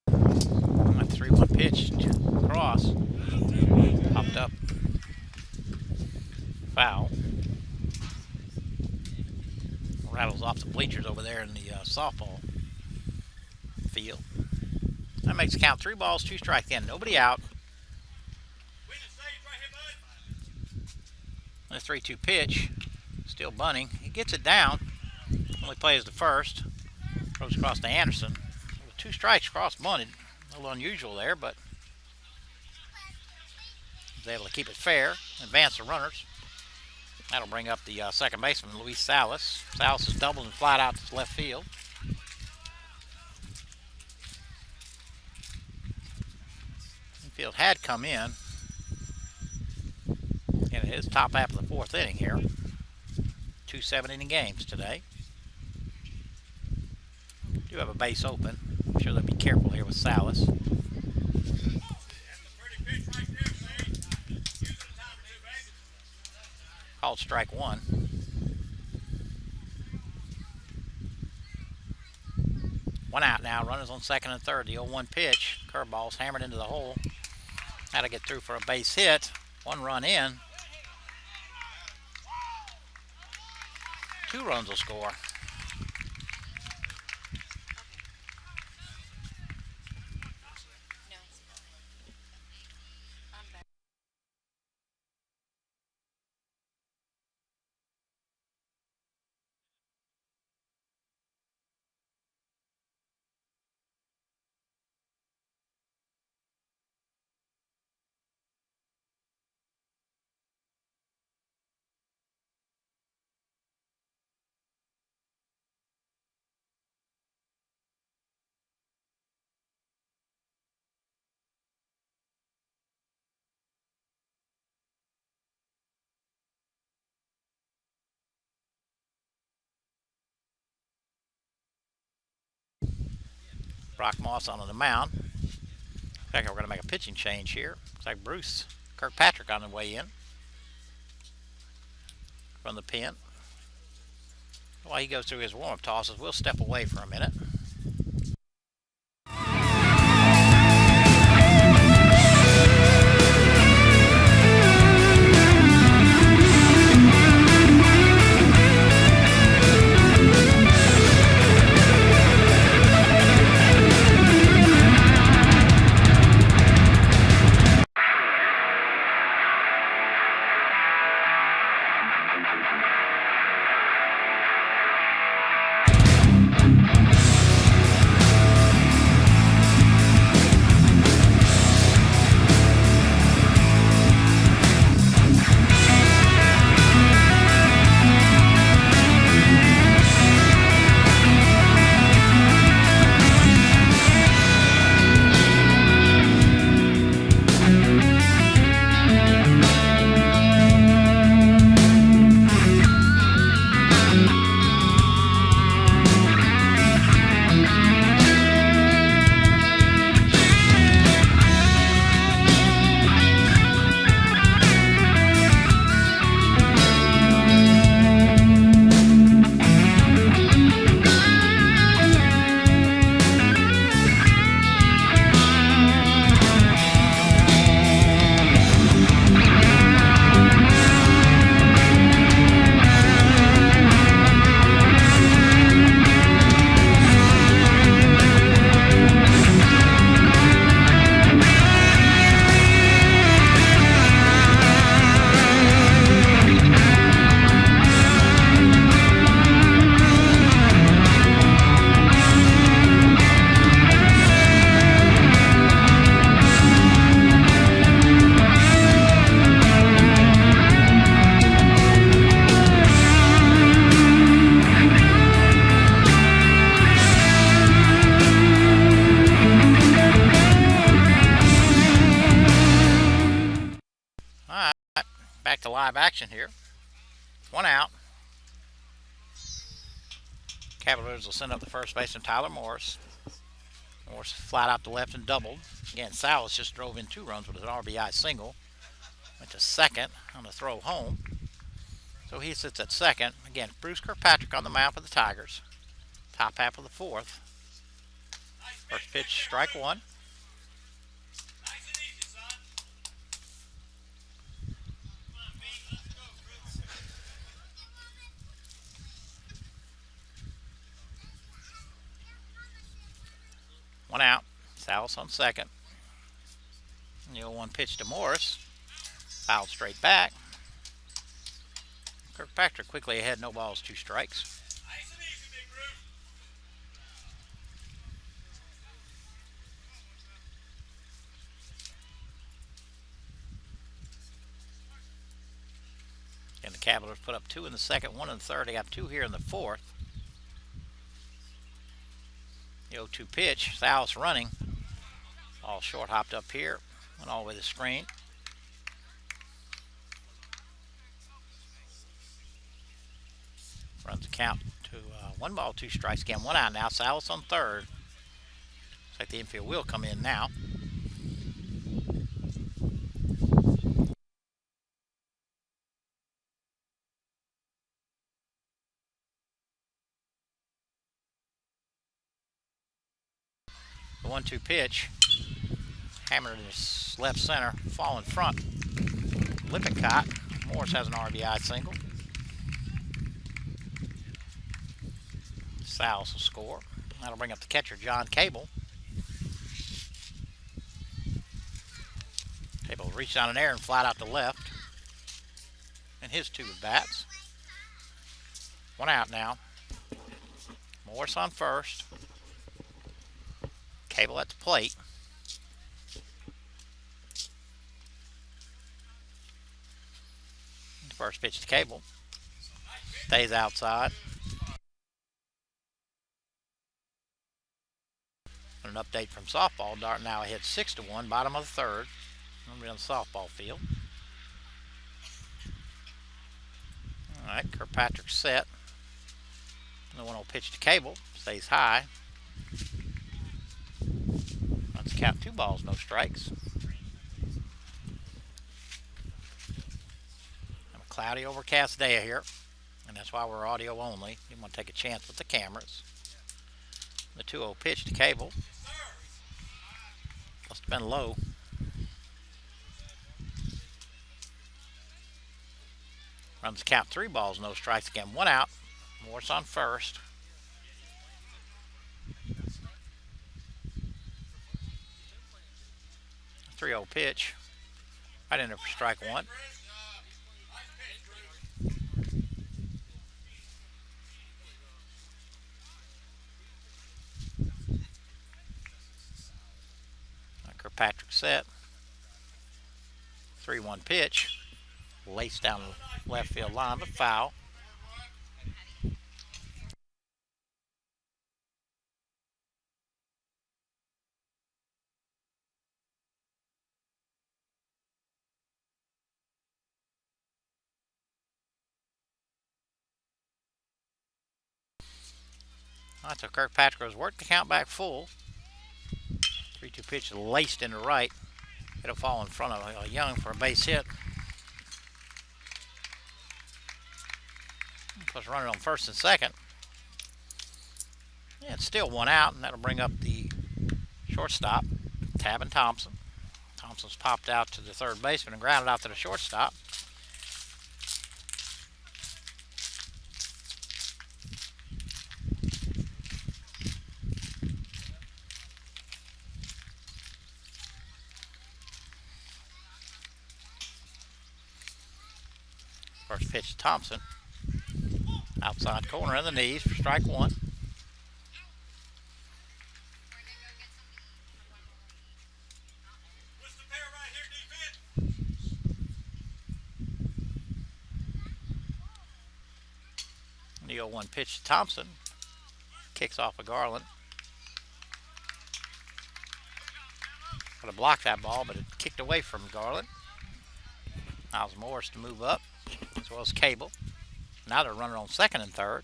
That 3-1 pitch cross. Popped up. Foul. Rattles off the bleachers over there in the softball field. That makes the count 3 balls, 2 strikes again. Nobody out. The 3-2 pitch. Still bunting. He gets it down. Only plays the first. Throws across to Anderson. With 2 strikes, cross bunted. A little unusual there, but was able to keep it fair. Advance the runners. That'll bring up the second baseman, Luis Salas. Salas is doubled and flat out to left field. Infield had come in his top half of the 4th inning here. 2 7-inning games today. Do have a base open. I'm sure they'll be careful here with Salas. Called strike 1. One out now. Runners on second and third. The 0-1 pitch. Curveball's hammered into the hole. Had to get through for a base hit. 1 run in. 2 runs will score. Brock Moss on the mound. In fact, we're going to make a pitching change here. Looks like Bruce Kirkpatrick on the way in from the pen. While he goes through his warm-up tosses, we'll step away for a minute. Back to live action here. 1 out. Cavaliers will send up the first baseman Tyler Morris. Morris flat out to left and doubled. Again, Salas just drove in 2 runs with an RBI single. Went to second on the throw home. So he sits at second. Again, Bruce Kirkpatrick on the mound for the Tigers. Top half of the 4th. First pitch, strike 1. One out. Salas on second. The 0-1 pitch to Morris. Fouled straight back. Kirkpatrick quickly ahead, no balls, 2 strikes. And the Cavaliers put up 2 in the second, 1 in the third. They got 2 here in the 4th. The 0-2 pitch, Salas running. All short hopped up here, went all the way to the screen. Runs the count to 1 ball, 2 strikes. Again, 1 out now. Salas on third. Looks like the infield will come in now. The 1-2 pitch, hammered in his left center, fall in front. Lippincott. Morris has an RBI single. Salas will score. That'll bring up the catcher, John Cable. Cable reached down in air and flat out to left. And his 2 at-bats. 1 out now. Morris on first. Cable at the plate. The first pitch to Cable. Stays outside. An update from softball. Darton now hit 6-1, bottom of the 3rd. Nobody on the softball field. All right, Kirkpatrick set. The 1-0 pitch to Cable. Stays high. Count 2 balls, no strikes. A cloudy, overcast day here, and that's why we're audio only. You want to take a chance with the cameras. The 2-0 pitch to Cable. Must have been low. Runs count 3 balls, no strikes again. 1 out. Morse on first. 3-0 pitch. Right in there for strike 1. Kirkpatrick set. 3-1 pitch. Laced down the left field line, but foul. Right, so Kirkpatrick has worked the count back full. 3-2 pitch laced into right. It'll fall in front of Young for a base hit. Plus running on first and second. Yeah, it's still 1 out, and that'll bring up the shortstop, Tabin Thompson. Thompson's popped out to the third baseman and grounded out to the shortstop. First pitch to Thompson. Outside corner in the knees for strike 1. The 0-1 pitch to Thompson. Kicks off of Garland. Could have blocked that ball, but it kicked away from Garland. Allows Morris to move up, as well as Cable. Now they're running on second and third.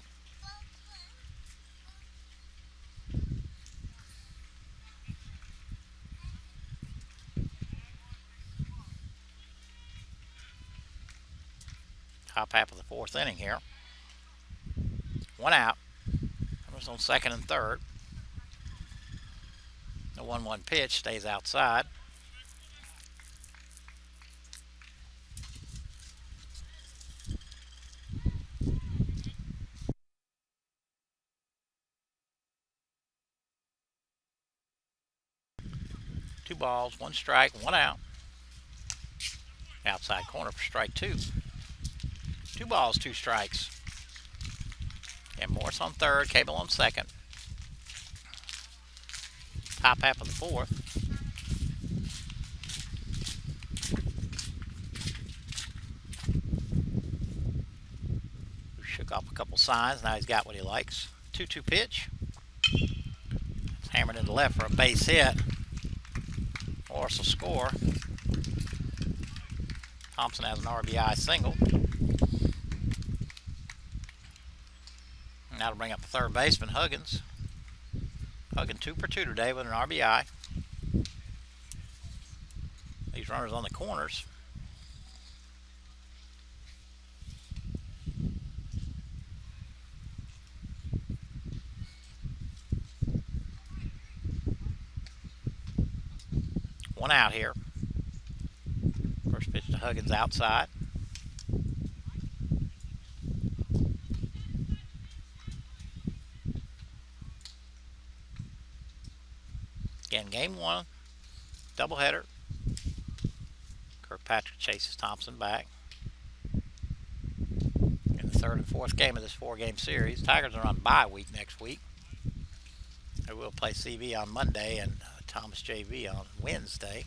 Top half of the 4th inning here. 1 out. Runners on second and third. The 1-1 pitch stays outside. Two balls, 1 strike, 1 out. Outside corner for strike 2. 2 balls, 2 strikes. And Morris on third, Cable on second. Top half of the 4th. Shook off a couple signs, now he's got what he likes. 2-2 pitch. It's hammered into left for a base hit. Morris will score. Thompson has an RBI single. And that'll bring up the third baseman, Huggins. Huggins 2 for 2 today with an RBI. These runners on the corners. One out here. First pitch to Huggins outside. Again, game 1, doubleheader. Kirkpatrick chases Thompson back. In the 3rd and 4th game of this 4-game series. Tigers are on bye week next week. They will play CV on Monday and Thomas JV on Wednesday.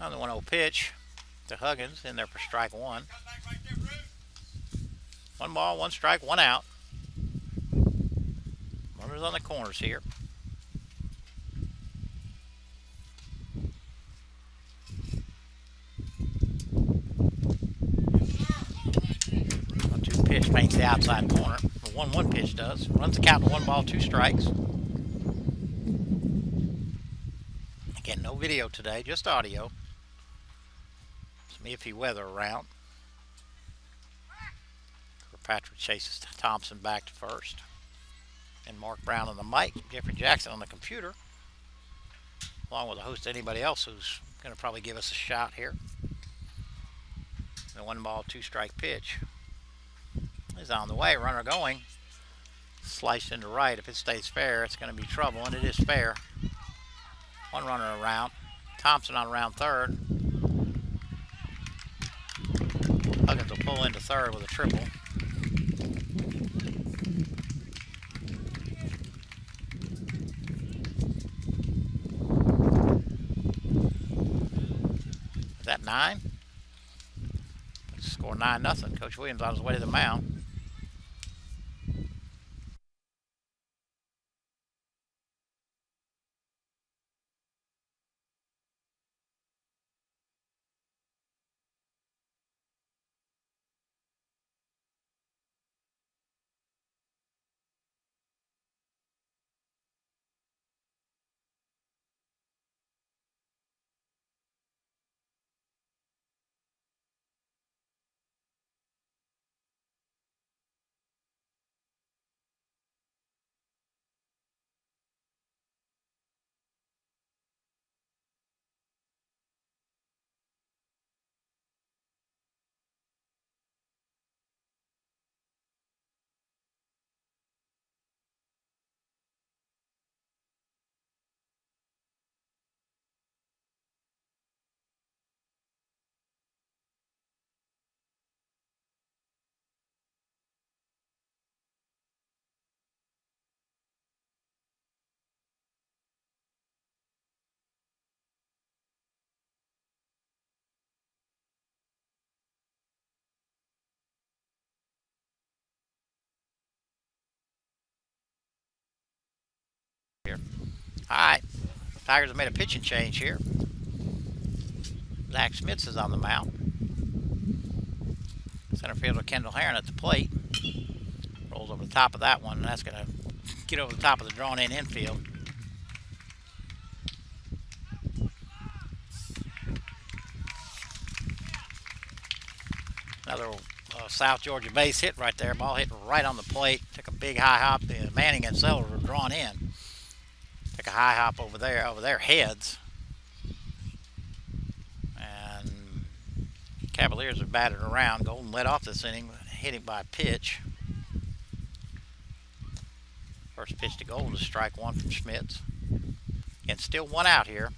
On the 1-0 pitch to Huggins, in there for strike 1. 1 ball, 1 strike, 1 out. Runners on the corners here. paints the outside corner. The 1-1 pitch does. Runs the count to 1 ball, 2 strikes. Again, no video today, just audio. Some iffy weather around. Patrick chases Thompson back to first. And Mark Brown on the mic, Jeffrey Jackson on the computer, along with a host of anybody else who's going to probably give us a shot here. The 1 ball, 2 strike pitch is on the way. Runner going. Sliced into right. If it stays fair, it's going to be trouble, and it is fair. 1 runner around. Thompson on round third. Huggins will pull into third with a triple. Is that 9? Score 9-0. Coach Williams on his way to the mound. Here. All right. Tigers have made a pitching change here. Zach Smits is on the mound. Center fielder Kendall Herron at the plate. Rolls over the top of that one, and that's going to get over the top of the drawn-in infield. Another South Georgia base hit right there. Ball hit right on the plate. Took a big high hop. Manning and Sellers were drawn in. Took a high hop over their heads. And Cavaliers have batted around. Golden led off this inning, hitting by pitch. First pitch to Golden to strike 1 from Schmitz. And still 1 out here.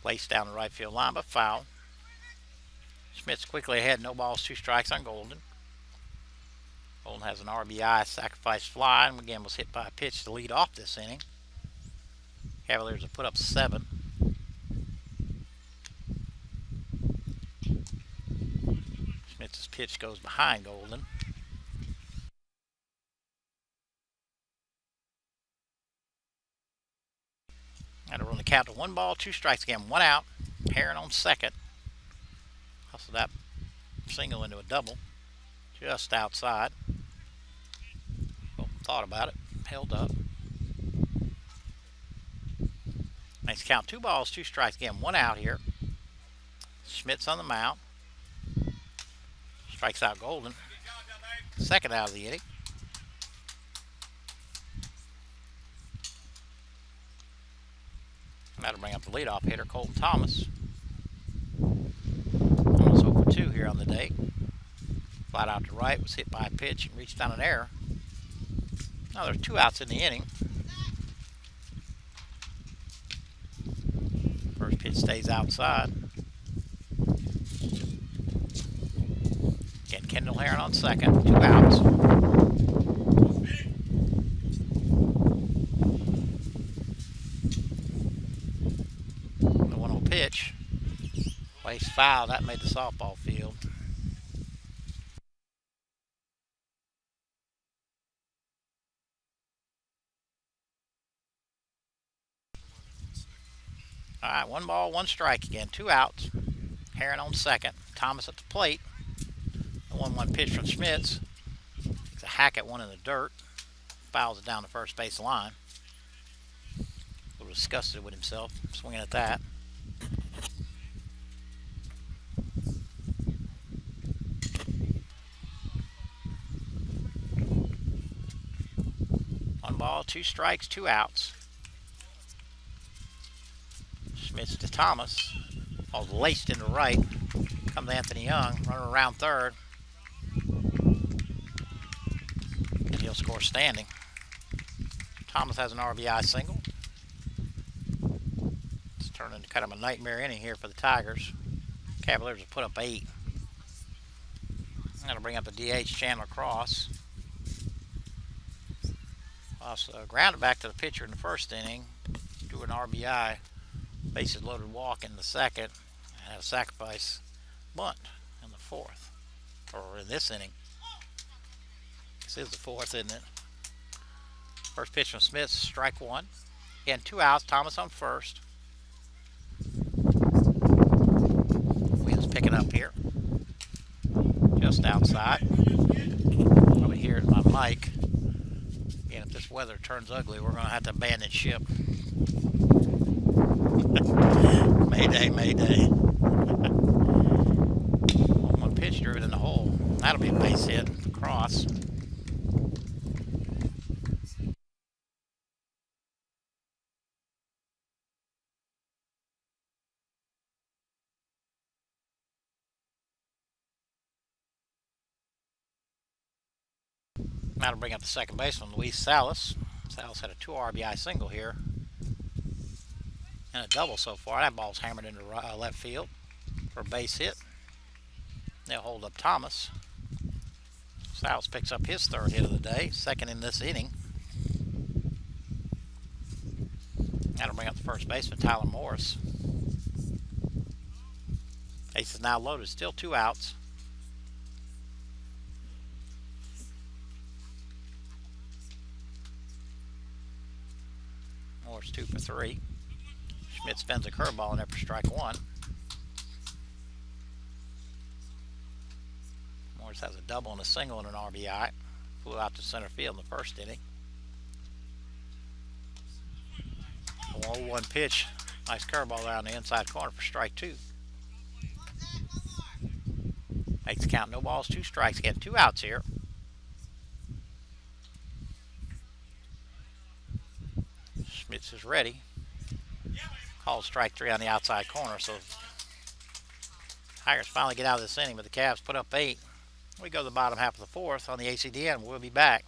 Placed down the right field line, but foul. Schmitz quickly ahead, no balls, 2 strikes on Golden. Golden has an RBI sacrifice fly, and again was hit by a pitch to lead off this inning. Cavaliers have put up 7. Schmitz's pitch goes behind Golden. And to run the count to 1 ball, 2 strikes again, 1 out. Herron on second. Hustled that single into a double, just outside. Well, thought about it, held up. Nice count, 2 balls, 2 strikes again, 1 out here. Schmitz on the mound. Strikes out Golden. Second out of the inning. That'll bring up the leadoff hitter, Colton Thomas. Almost over 2 here on the day. Flat out to right, was hit by a pitch and reached on an error. Now there's 2 outs in the inning. First pitch stays outside. Again, Kendall Herron on second, 2 outs. The 1-0 pitch. Place foul, that made the softball field. All right, 1 ball, 1 strike again. 2 outs. Herron on second. Thomas at the plate. The 1-1 pitch from Schmitz. Takes a hack at one in the dirt. Fouls it down the first base line. A little disgusted with himself, swinging at that. One ball, 2 strikes, 2 outs. Schmitz to Thomas. Ball's laced into right. Comes Anthony Young, running around third. And he'll score standing. Thomas has an RBI single. It's turned into kind of a nightmare inning here for the Tigers. Cavaliers have put up 8. I'm going to bring up the DH, Chandler Cross. Grounded back to the pitcher in the first inning. Do an RBI, bases loaded walk in the second, and have a sacrifice bunt in the fourth, or in this inning. This is the fourth, isn't it? First pitch from Smith, strike 1. Again, 2 outs. Thomas on first. Wind's picking up here, just outside. Probably hear it in my mic. Again, if this weather turns ugly, we're going to have to abandon ship. Mayday, mayday. 1-1 pitch driven in the hole. That'll be a base hit. Cross. That'll bring up the second baseman, Luis Salas. Salas had a 2 RBI single here. And a double so far. That ball's hammered into left field for a base hit. They'll hold up Thomas. Salas picks up his 3rd hit of the day, 2nd in this inning. That'll bring up the first baseman, Tyler Morris. Base is now loaded, still 2 outs. Morris 2 for 3. Schmidt spins a curveball in there for strike 1. Morris has a double and a single and an RBI. Flew out to center field in the first inning. 0-1 pitch. Nice curveball there on the inside corner for strike 2. Makes the count. No balls, 2 strikes. Get 2 outs here. Schmitz is ready. Calls strike 3 on the outside corner. So Tigers finally get out of this inning, but the Cavs put up 8. We go to the bottom half of the 4th on the ACDN. We'll be back.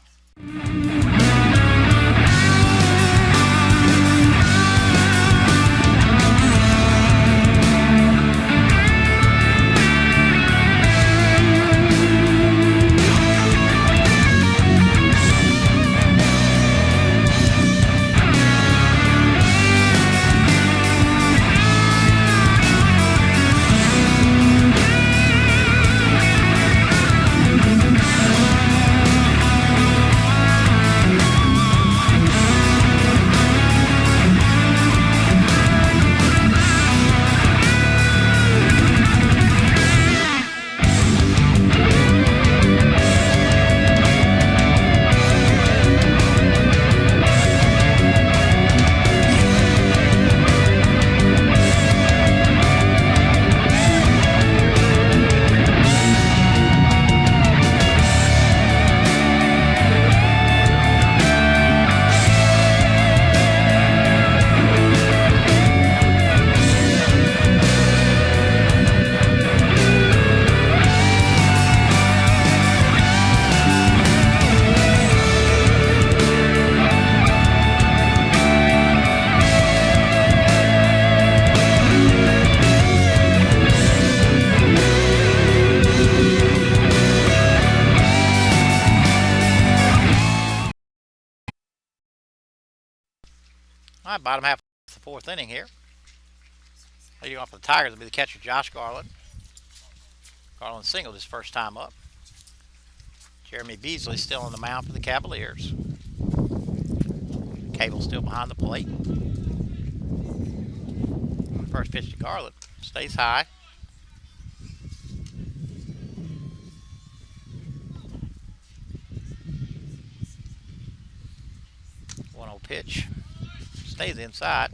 All right, bottom half of the 4th inning here. Leading off for the Tigers will be the catcher, Josh Garland. Garland singled his first time up. Jeremy Beasley still on the mound for the Cavaliers. Cable still behind the plate. First pitch to Garland. Stays high. One-0 pitch. Stays inside.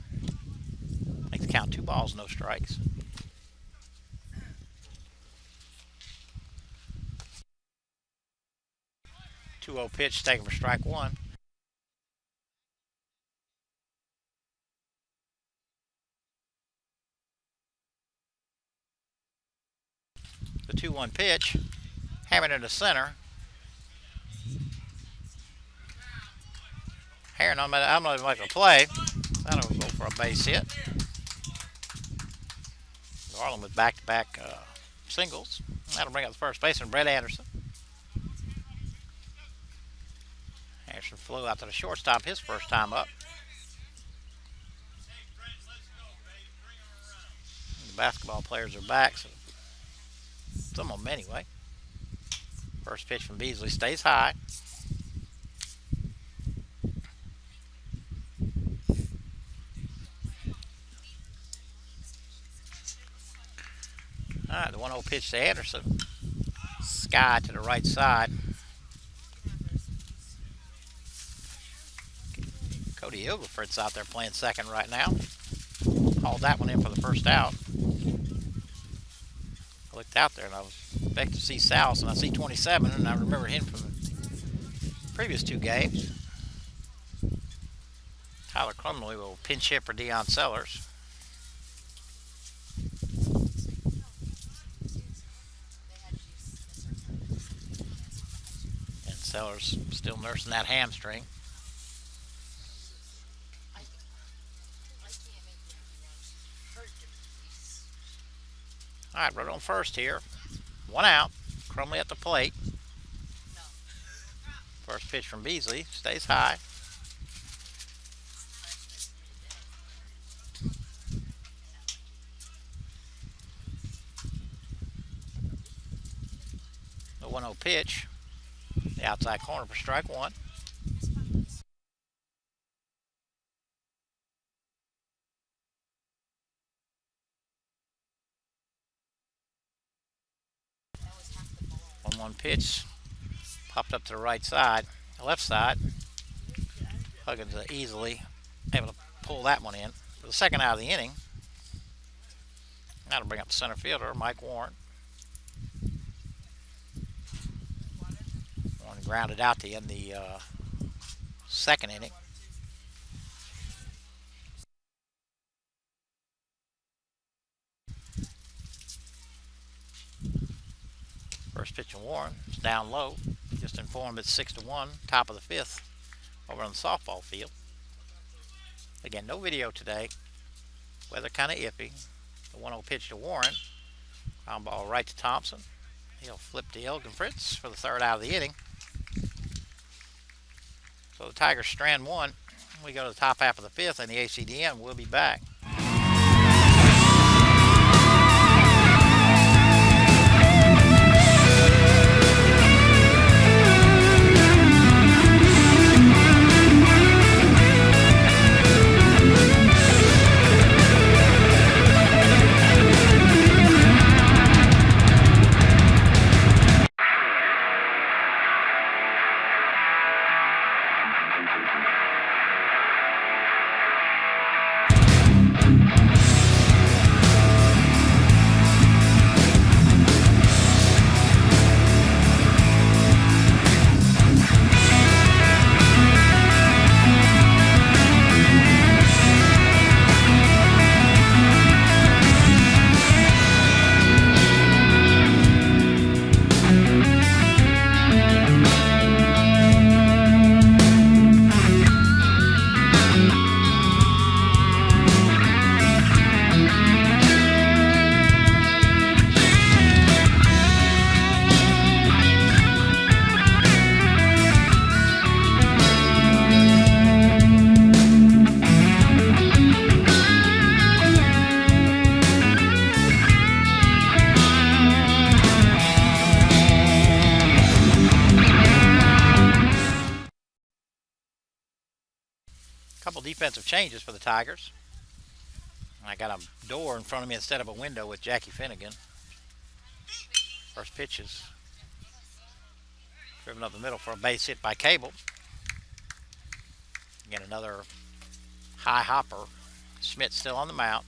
Makes the count 2 balls, no strikes. Two-0 pitch taken for strike one. The 2-1 pitch. Hammered into center. Heron, I'm going to make a play. That'll go for a base hit. Garland with back-to-back singles. That'll bring up the first baseman, Brett Anderson. Anderson flew out to the shortstop his first time up. The basketball players are back, so some of them anyway. First pitch from Beasley stays high. All right, the 1-0 pitch to Anderson. Sky to the right side. Cody Igleford's out there playing second right now. Hauled that one in for the first out. I looked out there and I was expecting to see South, and I see 27, and I remember him from the previous two games. Tyler Crumley will pinch hit for Deion Sellers. And Sellers still nursing that hamstring. All right, right on first here. One out. Crumley at the plate. First pitch from Beasley. Stays high. The 1-0 pitch. The outside corner for strike one. One pitch popped up to the right side, the left side. Huggins easily able to pull that one in for the second out of the inning. That'll bring up the center fielder, Mike Warren. Warren grounded out to end the second inning. First pitch from Warren. It's down low. Just informed it's 6-1, top of the fifth, over on the softball field. Again, no video today. Weather kind of iffy. The 1-0 pitch to Warren. Ground ball right to Thompson. He'll flip to Elgin Fritz for the third out of the inning. So the Tigers strand one. We go to the top half of the fifth, and the ACDN will be back. Couple defensive changes for the Tigers. I got a door in front of me instead of a window with Jackie Finnegan. First pitch is driven up the middle for a base hit by Cable. Again, another high hopper. Schmidt still on the mound.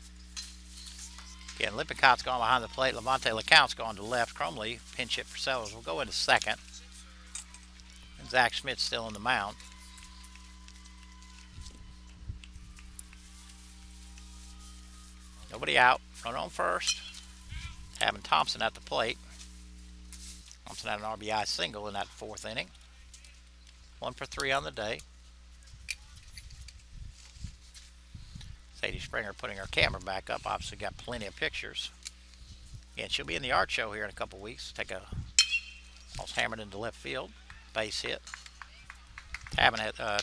Again, Lippincot's gone behind the plate. Levante LeCount's gone to left. Crumley, pinch hit for Sellers, will go into second. And Zach Schmidt's still on the mound. Nobody out. Runner on first. Having Thompson at the plate. Thompson had an RBI single in that fourth inning. 1 for 3 on the day. Sadie Springer putting her camera back up. Obviously got plenty of pictures. Again, she'll be in the art show here in a couple weeks. Take a ball's hammered into left field. Base hit.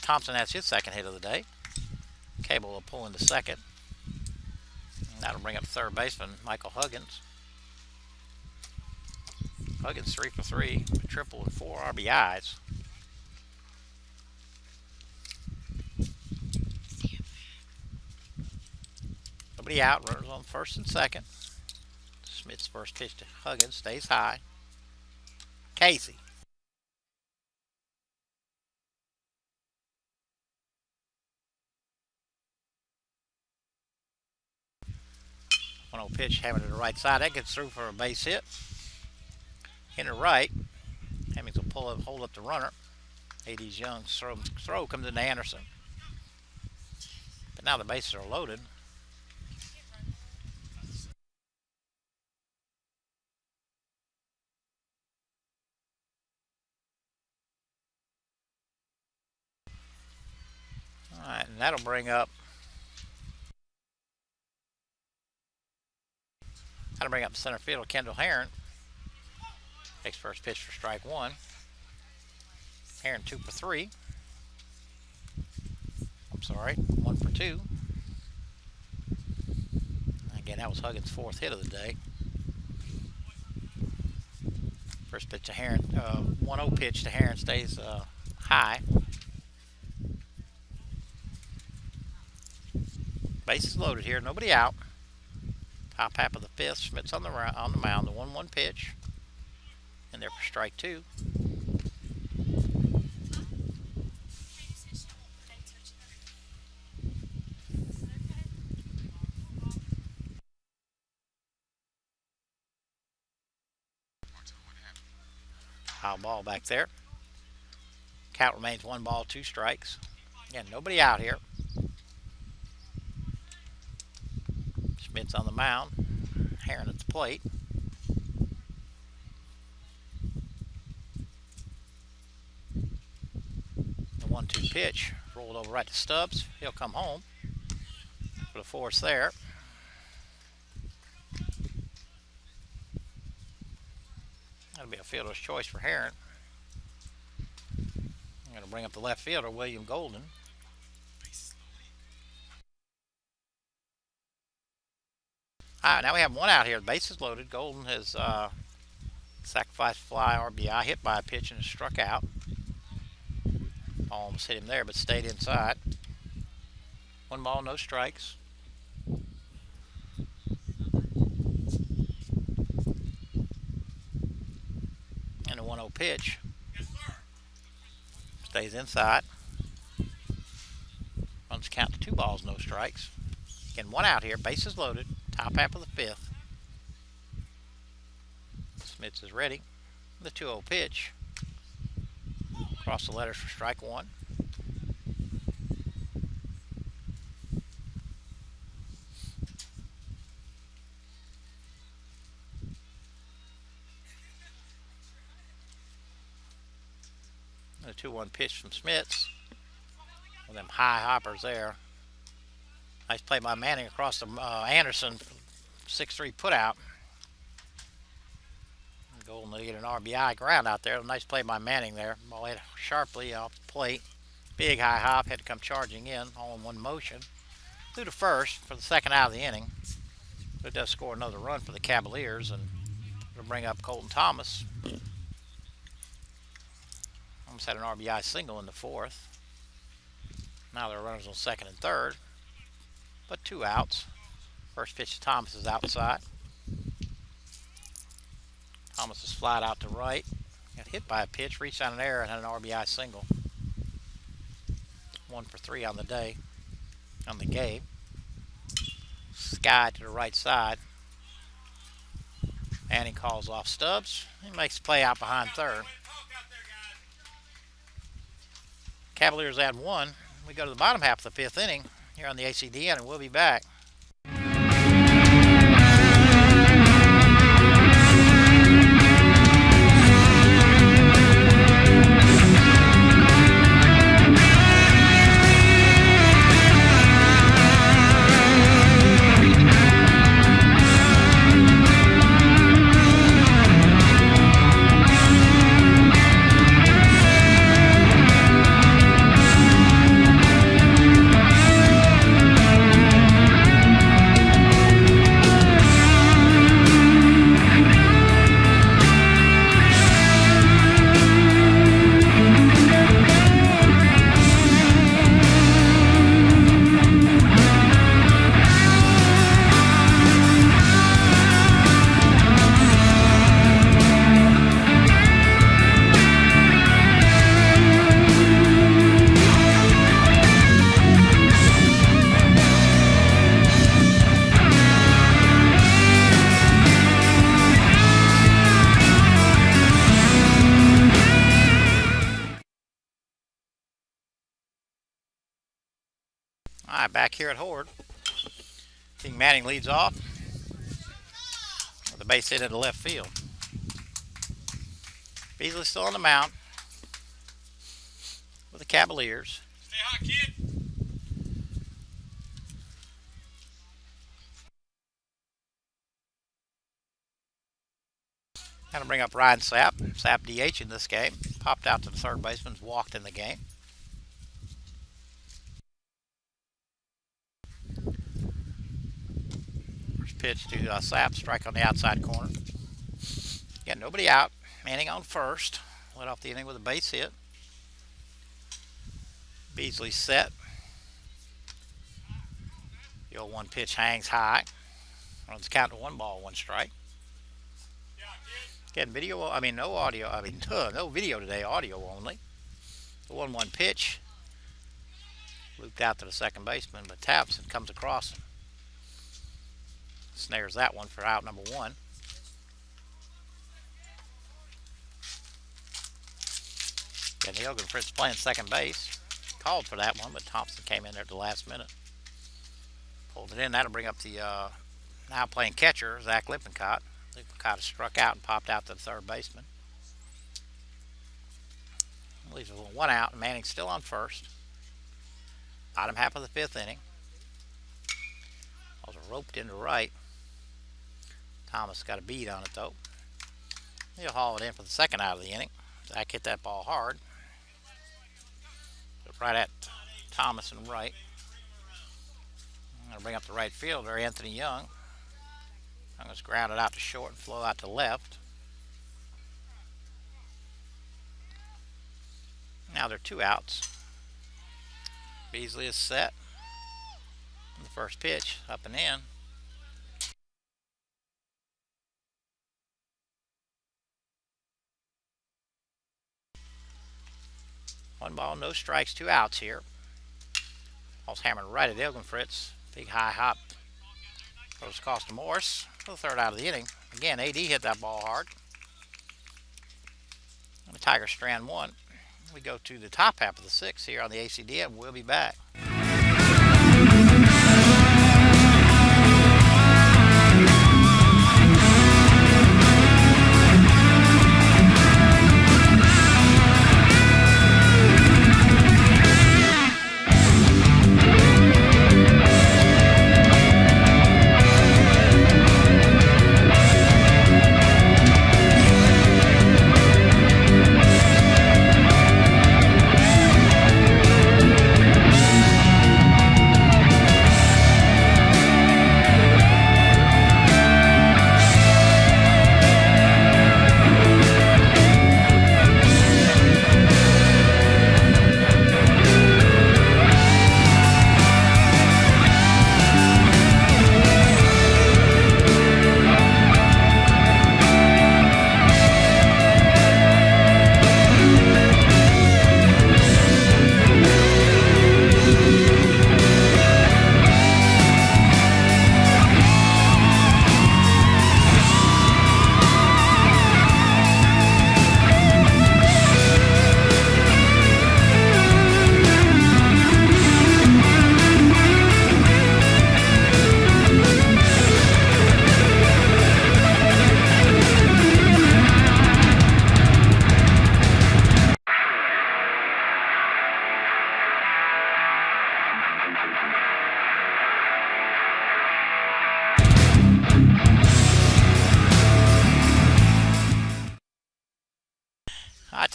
Thompson has his second hit of the day. Cable will pull into second. And that'll bring up third baseman Michael Huggins. Huggins 3 for 3, a triple and 4 RBIs. Nobody out. Runners on first and second. Smith's first pitch to Huggins stays high. Casey. 1-0 pitch, having it to the right side. That gets through for a base hit. In the right. Hemmings will pull up, hold up the runner. AD's Young's throw comes into Anderson. But now the bases are loaded. All right, and that'll bring up center fielder Kendall Herron. Takes first pitch for strike one. Herron 2 for 3. I'm sorry, 1 for 2. Again, that was Huggins' fourth hit of the day. First pitch to Herron, 1-0 pitch to Herron stays high. Bases loaded here, nobody out. Top half of the fifth, Schmidt's on the mound. The 1-1 pitch. In there for strike two. Foul ball back there. Count remains 1 ball, 2 strikes. Again, nobody out here. Schmidt's on the mound. Herron at the plate. The 1-2 pitch rolled over right to Stubbs. He'll come home for the force there. That'll be a fielder's choice for Herron. I'm going to bring up the left fielder, William Golden. All right, now we have one out here. The base is loaded. Golden has sacrificed fly RBI, hit by a pitch and is struck out. Almost hit him there, but stayed inside. 1 ball, no strikes. And a 1-0 pitch. Stays inside. Runs count to 2 balls, no strikes. Again, 1 out here. Bases loaded. Top half of the fifth. Smits is ready. The 2-0 pitch. Across the letters for strike one. The 2-1 pitch from Smits. One of them high hoppers there. Nice play by Manning across to Anderson. 6-3 put out. Golden to get an RBI ground out there. Nice play by Manning there. Ball hit sharply off the plate. Big high hop. Had to come charging in. All in one motion. Through to first for the second out of the inning. But it does score another run for the Cavaliers. And it'll bring up Colton Thomas. Almost had an RBI single in the fourth. Now there are runners on second and third. But 2 outs. First pitch to Thomas is outside. Thomas is flat out to right. Got hit by a pitch, reached on an error, and had an RBI single. 1 for 3 on the day, on the game. Sky to the right side. And he calls off Stubbs. He makes the play out behind third. Cavaliers add 1. We go to the bottom half of the 5th inning here on the ACDN, and we'll be back. All right, back here at Hord. King Manning leads off with a base hit into left field. Beasley still on the mound with the Cavaliers. Stay hot, kid. Going to bring up Ryan Sapp. Sapp DH in this game. Popped out to the third baseman, walked in the game. First pitch to Sapp, strike on the outside corner. Again, nobody out. Manning on first. Led off the inning with a base hit. Beasley set. The old 1 pitch hangs high. Runs count to 1 ball, 1 strike. Again, video, no audio, no video today, audio only. The 1-1 pitch. Looped out to the second baseman, but taps and comes across him. Snares that one for out number 1. And Neil Fritz playing second base. Called for that one, but Thompson came in there at the last minute. Pulled it in. That'll bring up the now playing catcher, Zach Lippincott. Lippincott struck out and popped out to the third baseman. Leaves with 1 out, and Manning's still on first. Bottom half of the 5th inning. Was roped into right. Thomas got a beat on it though. He'll haul it in for the second out of the inning. Zach hit that ball hard. Right at Thomas and right. I'm going to bring up the right fielder, Anthony Young. I'm going to ground it out to short and flow out to left. Now there are 2 outs. Beasley is set. And the first pitch, up and in. One ball, no strikes, 2 outs here. Ball's hammered right at Ilgenfritz. Big high hop. Goes across to Morris for the third out of the inning. Again, AD hit that ball hard. And the Tigers strand 1. We go to the top half of the 6th here on the ACD, and we'll be back.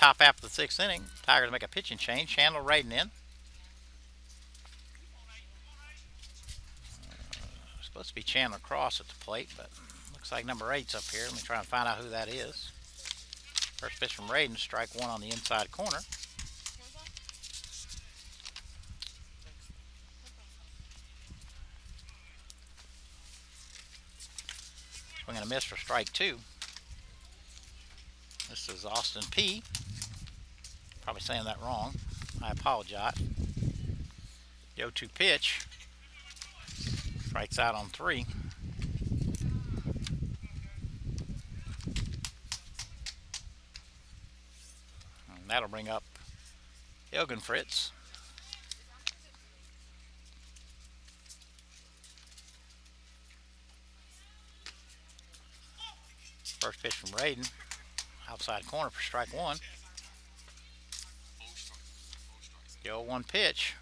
top half of the 6th inning. Tigers make a pitching change. Chandler Raiden in. Supposed to be Chandler Cross at the plate, but looks like number 8's up here. Let me try and find out who that is. First pitch from Raiden, strike 1 on the inside corner. Swing and a miss for strike 2. This is Austin P. Probably saying that wrong. I apologize. The 0-2 pitch. Strikes out on 3. And that'll bring up Fritz. First pitch from Raiden. Outside corner for strike 1. The 0-1 pitch.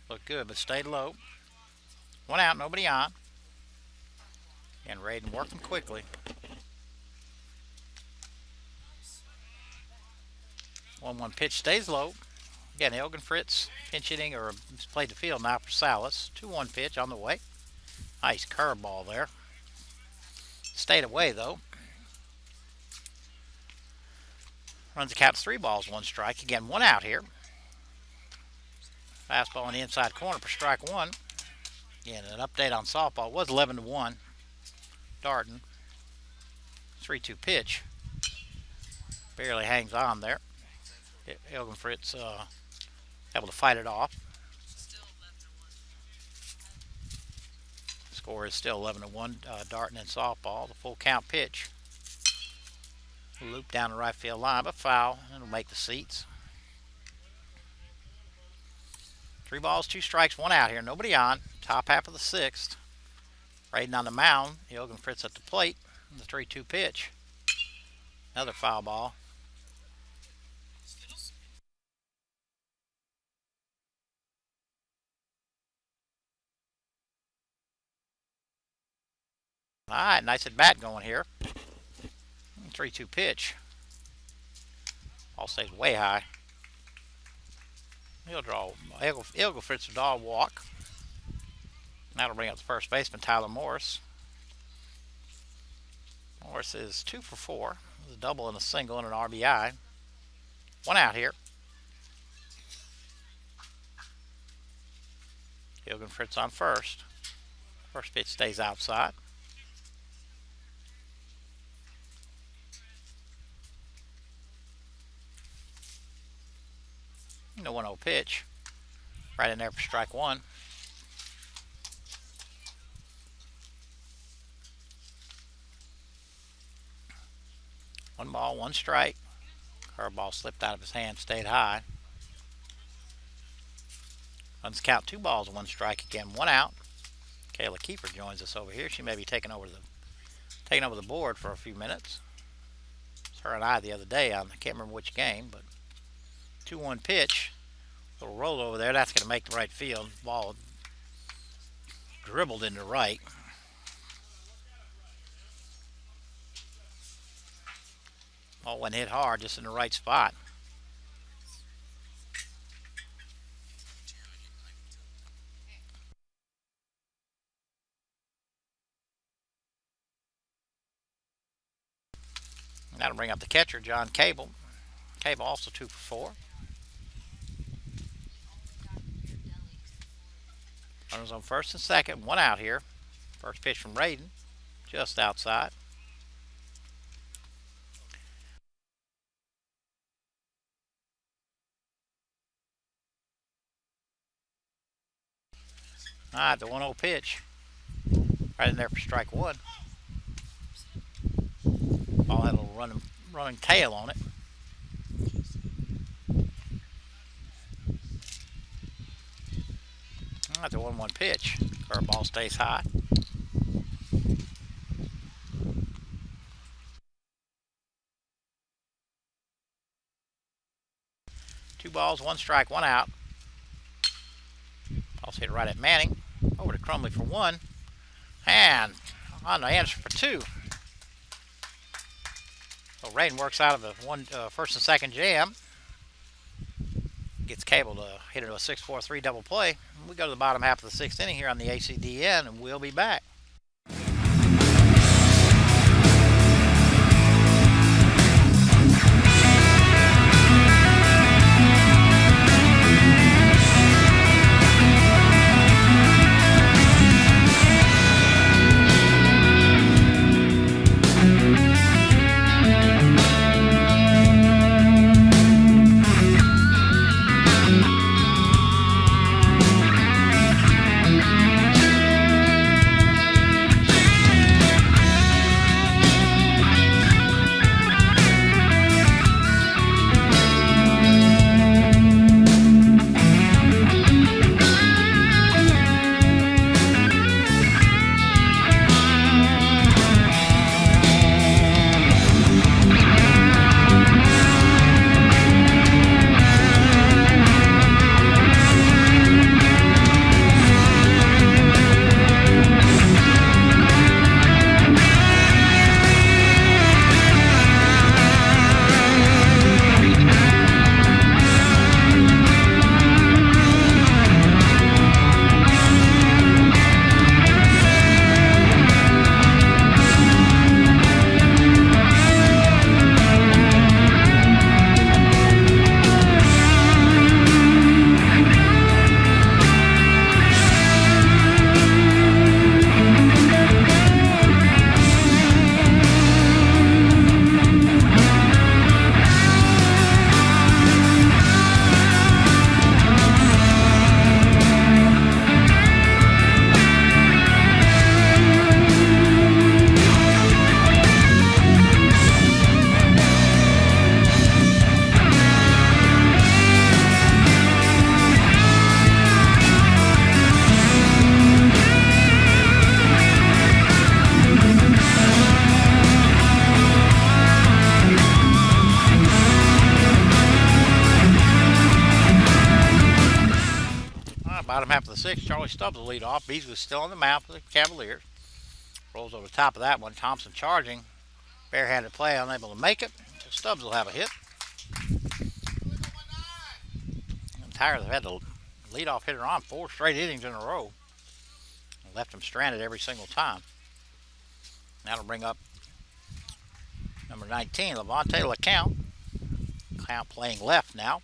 Looked good, but stayed low. 1 out, nobody on. And Raiden working quickly. 1-1 pitch stays low. Again, Fritz pinch hitting or played the field now for Salas. 2-1 pitch on the way. Nice curveball there. Stayed away though. Runs the count to 3 balls, 1 strike. Again, 1 out here. Fastball in the inside corner for strike 1. Again, an update on softball. It was 11-1. Darton. 3-2 pitch. Barely hangs on there. Fritz able to fight it off. Score is still 11-1. Darton in softball. The full count pitch. Loop down the right field line, but foul. It'll make the seats. 3 balls, 2 strikes, 1 out here. Nobody on. Top half of the 6th. Raiden on the mound. Fritz at the plate. The 3-2 pitch. Another foul ball. All right, nice at bat going here. 3-2 pitch. Ball stays way high. He'll draw. Fritz will draw a walk. That'll bring up the first baseman, Tyler Morris. Morris is 2 for 4. There's a double and a single and an RBI. 1 out here. Fritz on first. First pitch stays outside. The 1-0 pitch. Right in there for strike 1. One ball, 1 strike. Curveball slipped out of his hand, stayed high. Runs count 2 balls, 1 strike. Again, 1 out. Kayla Kiefer joins us over here. She may be taking over the board for a few minutes. It's her and I the other day. I can't remember which game, but 2-1 pitch. Little roll over there. That's going to make the right field. Ball dribbled into right. Ball went hit hard, just in the right spot. And that'll bring up the catcher, John Cable. Cable also 2 for 4. Runners on first and second, 1 out here. First pitch from Raiden, just outside. All right, the 1-0 pitch. Right in there for strike 1. Ball had a little running tail on it. All right, the 1-1 pitch. Curveball stays high. Two balls, 1 strike, 1 out. Ball's hit right at Manning. Over to Crumley for 1. And on the answer for 2. So Rain works out of a first and second jam. Gets Cable to hit into a 6-4-3 double play. We go to the bottom half of the sixth inning here on the ACDN, and we'll be back. Bottom half of the sixth, Charlie Stubbs will lead off. Beasley's still on the mound for the Cavaliers. Rolls over the top of that one. Thompson charging. Barehanded play, unable to make it. Stubbs will have a hit. Tigers have had the leadoff hitter on 4 straight innings in a row. Left him stranded every single time. That'll bring up number 19, Levante LeCount. LeCount playing left now.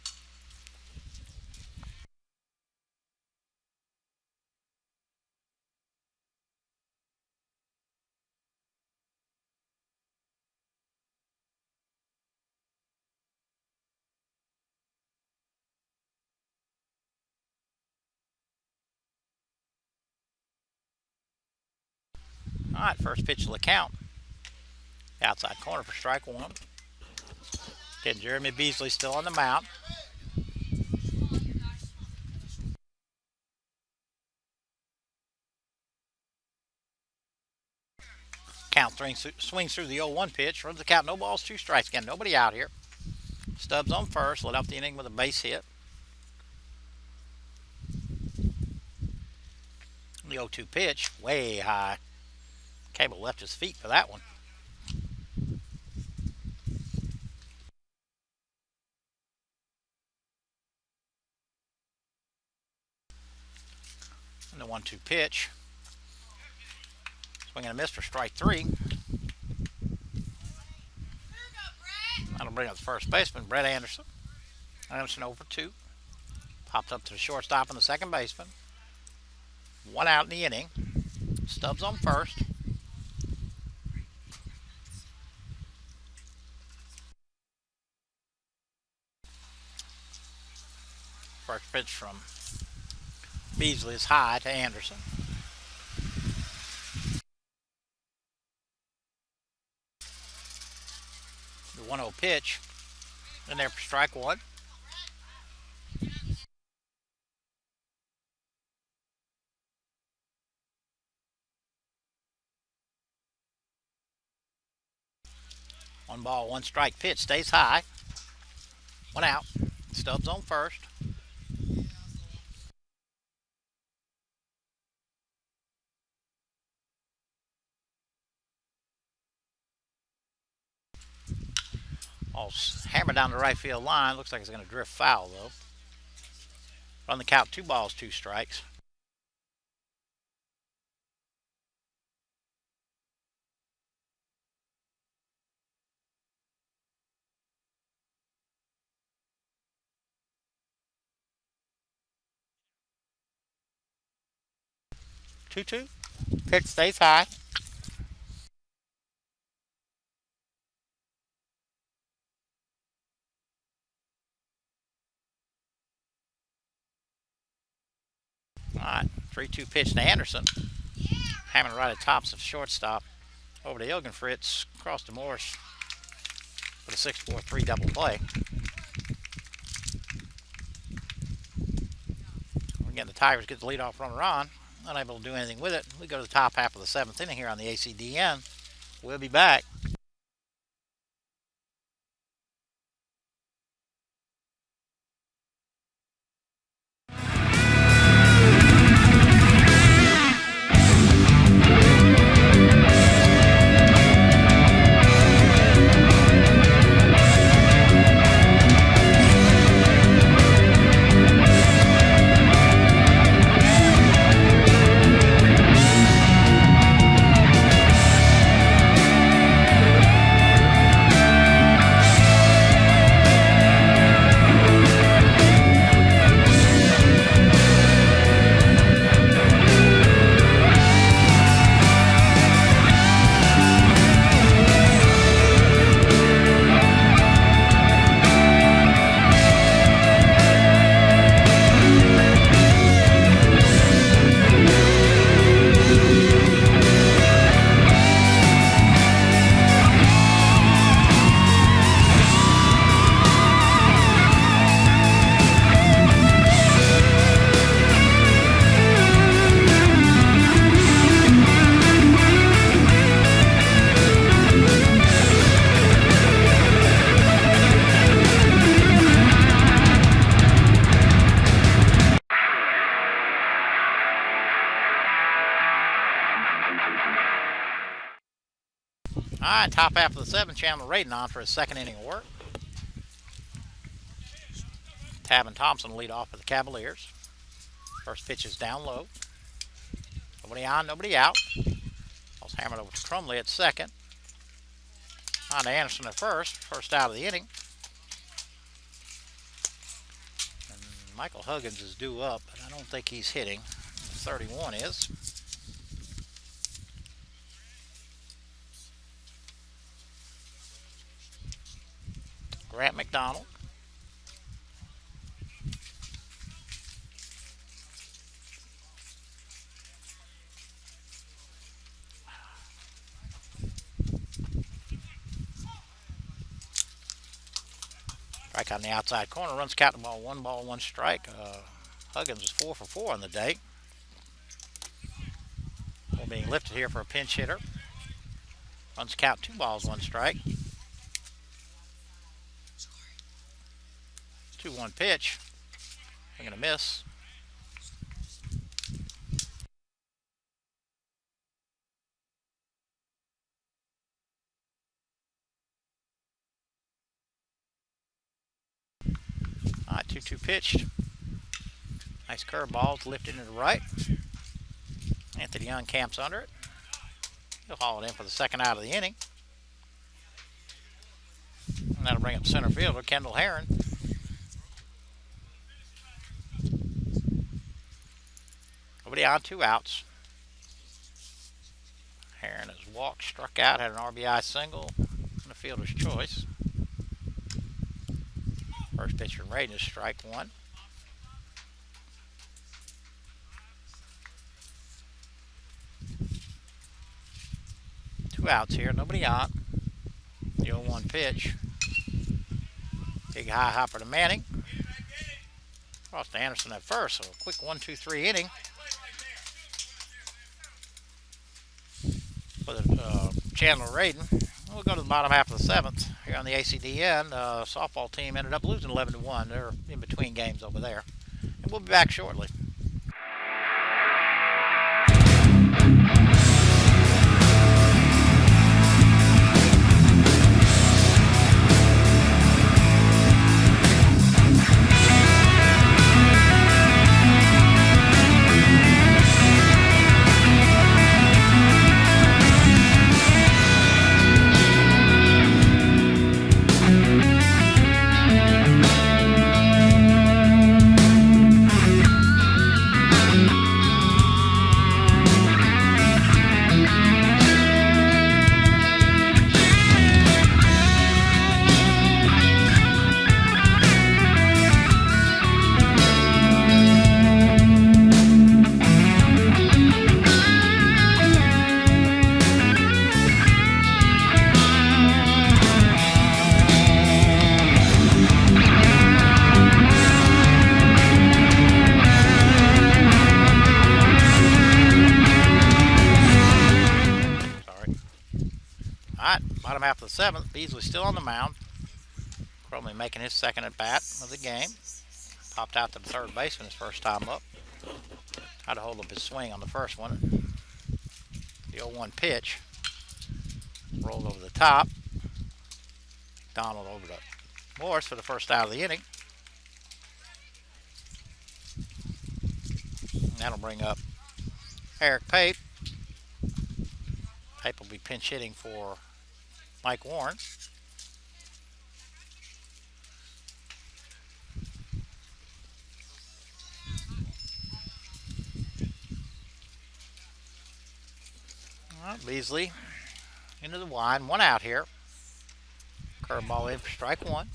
All right, first pitch to LeCount. Outside corner for strike one. Getting Jeremy Beasley still on the mound. Count swings through the 0-1 pitch. Runs the count, no balls, 2 strikes. Again, nobody out here. Stubbs on first. Led off the inning with a base hit. The 0-2 pitch, way high. Cable left his feet for that one. And the 1-2 pitch. Swing and a miss for strike 3. That'll bring up the first baseman, Brett Anderson. Anderson over 2. Popped up to the shortstop and the second baseman. 1 out in the inning. Stubbs on first. First pitch from Beasley is high to Anderson. The 1-0 pitch. In there for strike 1. One ball, 1 strike pitch. Stays high. 1 out. Stubbs on first. Ball's hammered down the right field line. Looks like it's going to drift foul, though. Run the count, 2 balls, 2 strikes. Two. Pitch stays high. All right, 3-2 pitch to Anderson. Hammond right at tops of shortstop. Over to Ilgenfritz, across to Morris for the 6-4-3 double play. Again, the Tigers get the leadoff runner on. Unable to do anything with it. We go to the top half of the 7th inning here on the ACDN. We'll be back. All right, top half of the 7th, Chandler Radin on for his 2nd inning of work. Tavin Thompson lead off for the Cavaliers. First pitch is down low. Nobody on, nobody out. Ball's hammered over to Crumley at 2nd. On to Anderson at first out of the inning. And Michael Huggins is due up, but I don't think he's hitting. 31 is. Grant McDonald. Strike on the outside corner. Runs count the ball, 1 strike. Huggins is 4 for 4 on the day. Ball being lifted here for a pinch hitter. Runs count, 2 balls, 1 strike. 2-1 pitch. I'm going to miss. All right, 2-2 pitched. Nice curveball lifted into the right. Anthony Young camps under it. He'll haul it in for the 2nd out of the inning. And that'll bring up center fielder Kendall Herron. Nobody on, 2 outs. Herron has walked, struck out, had an RBI single, and a fielder's choice. First pitch from Radin is strike 1. Two outs here, nobody on. The 0-1 pitch. Big high hopper to Manning. Cross to Anderson at first, so a quick 1-2-3 inning. For the Chandler Radin. We'll go to the bottom half of the 7th here on the ACDN. Softball team ended up losing 11-1. They're in between games over there. And we'll be back shortly. half of the 7th. Beasley still on the mound. Cromley making his second at bat of the game. Popped out to the third baseman his first time up. Tried to hold up his swing on the first one. The 0-1 pitch. Rolled over the top. McDonald over to Morris for the first out of the inning. And that'll bring up Eric Pape. Pape will be pinch hitting for Mike Warren. All right, Beasley into the wide. 1 out here. Curveball in for strike 1.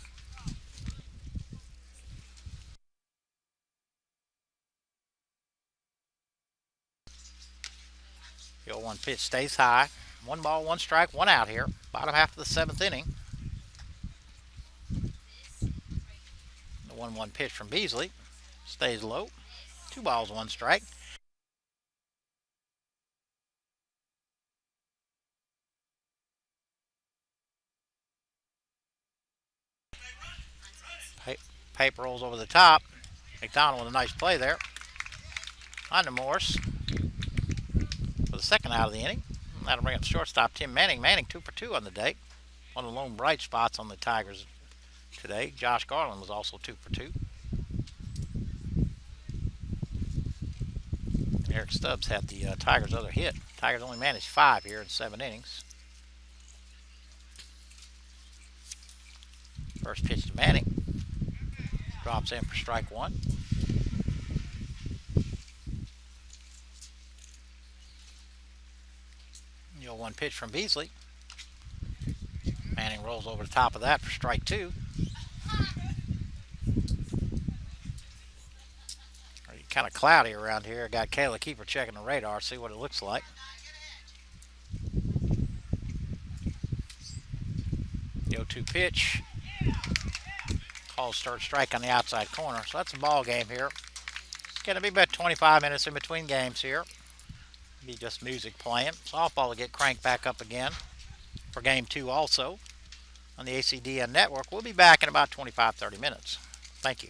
The 0-1 pitch stays high. 1 ball, 1 strike, 1 out here. Bottom half of the 7th inning. The 1-1 pitch from Beasley stays low. 2 balls, 1 strike. Pape rolls over the top. McDonald with a nice play there. On to Morris for the second out of the inning. That'll bring up shortstop Tim Manning. Manning 2 for 2 on the day. One of the lone bright spots on the Tigers today. Josh Garland was also 2 for 2. Eric Stubbs had the Tigers' other hit. Tigers only managed 5 here in 7 innings. First pitch to Manning. Drops in for strike 1. The 0-1 pitch from Beasley. Manning rolls over the top of that for strike 2. Kind of cloudy around here. Got Kayla Keeper checking the radar, see what it looks like. The 0-2 pitch. Calls third strike on the outside corner. So that's a ball game here. It's going to be about 25 minutes in between games here. Be just music playing. Softball will get cranked back up again for game 2 also on the ACDN network. We'll be back in about 25-30 minutes. Thank you.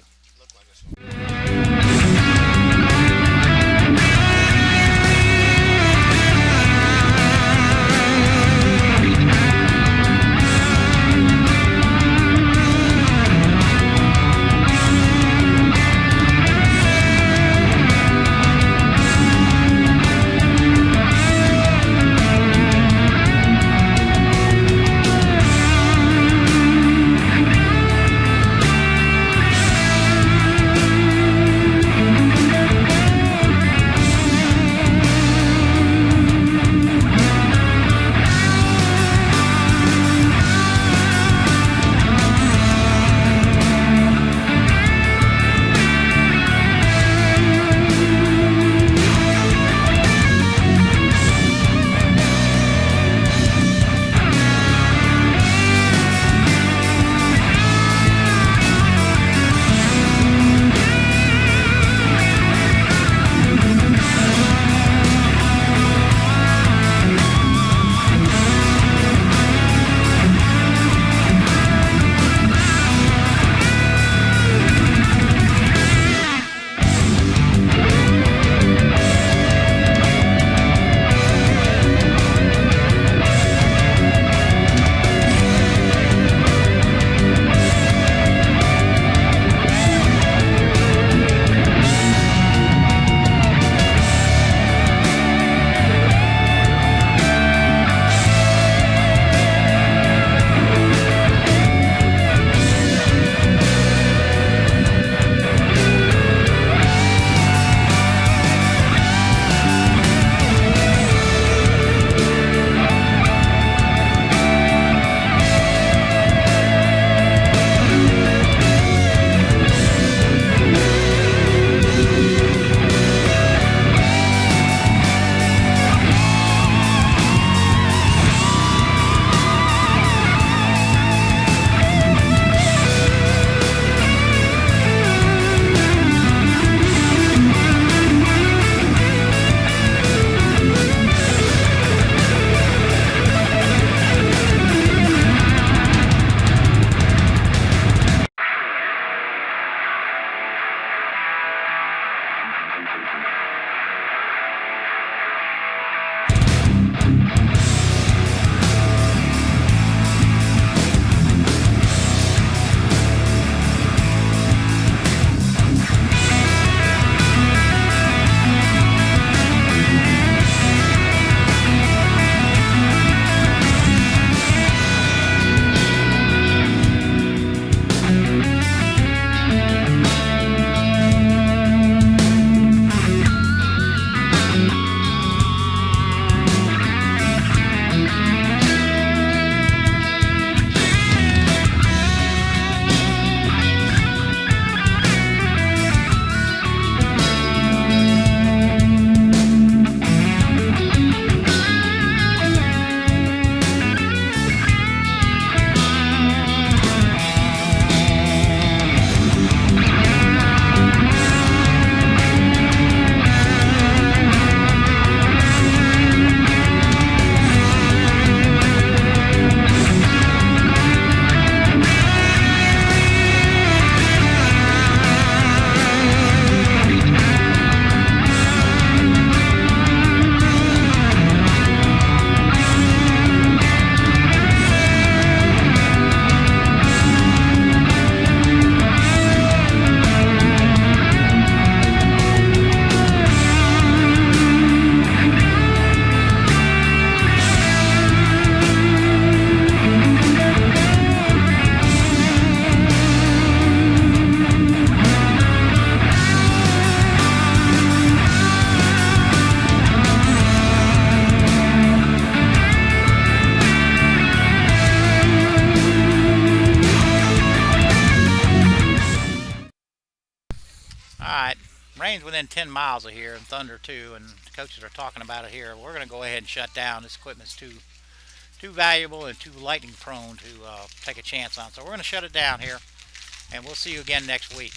rain's within 10 miles of here, and thunder too, and the coaches are talking about it here. We're going to go ahead and shut down. This equipment's too valuable and too lightning prone to take a chance on. So we're going to shut it down here, and we'll see you again next week.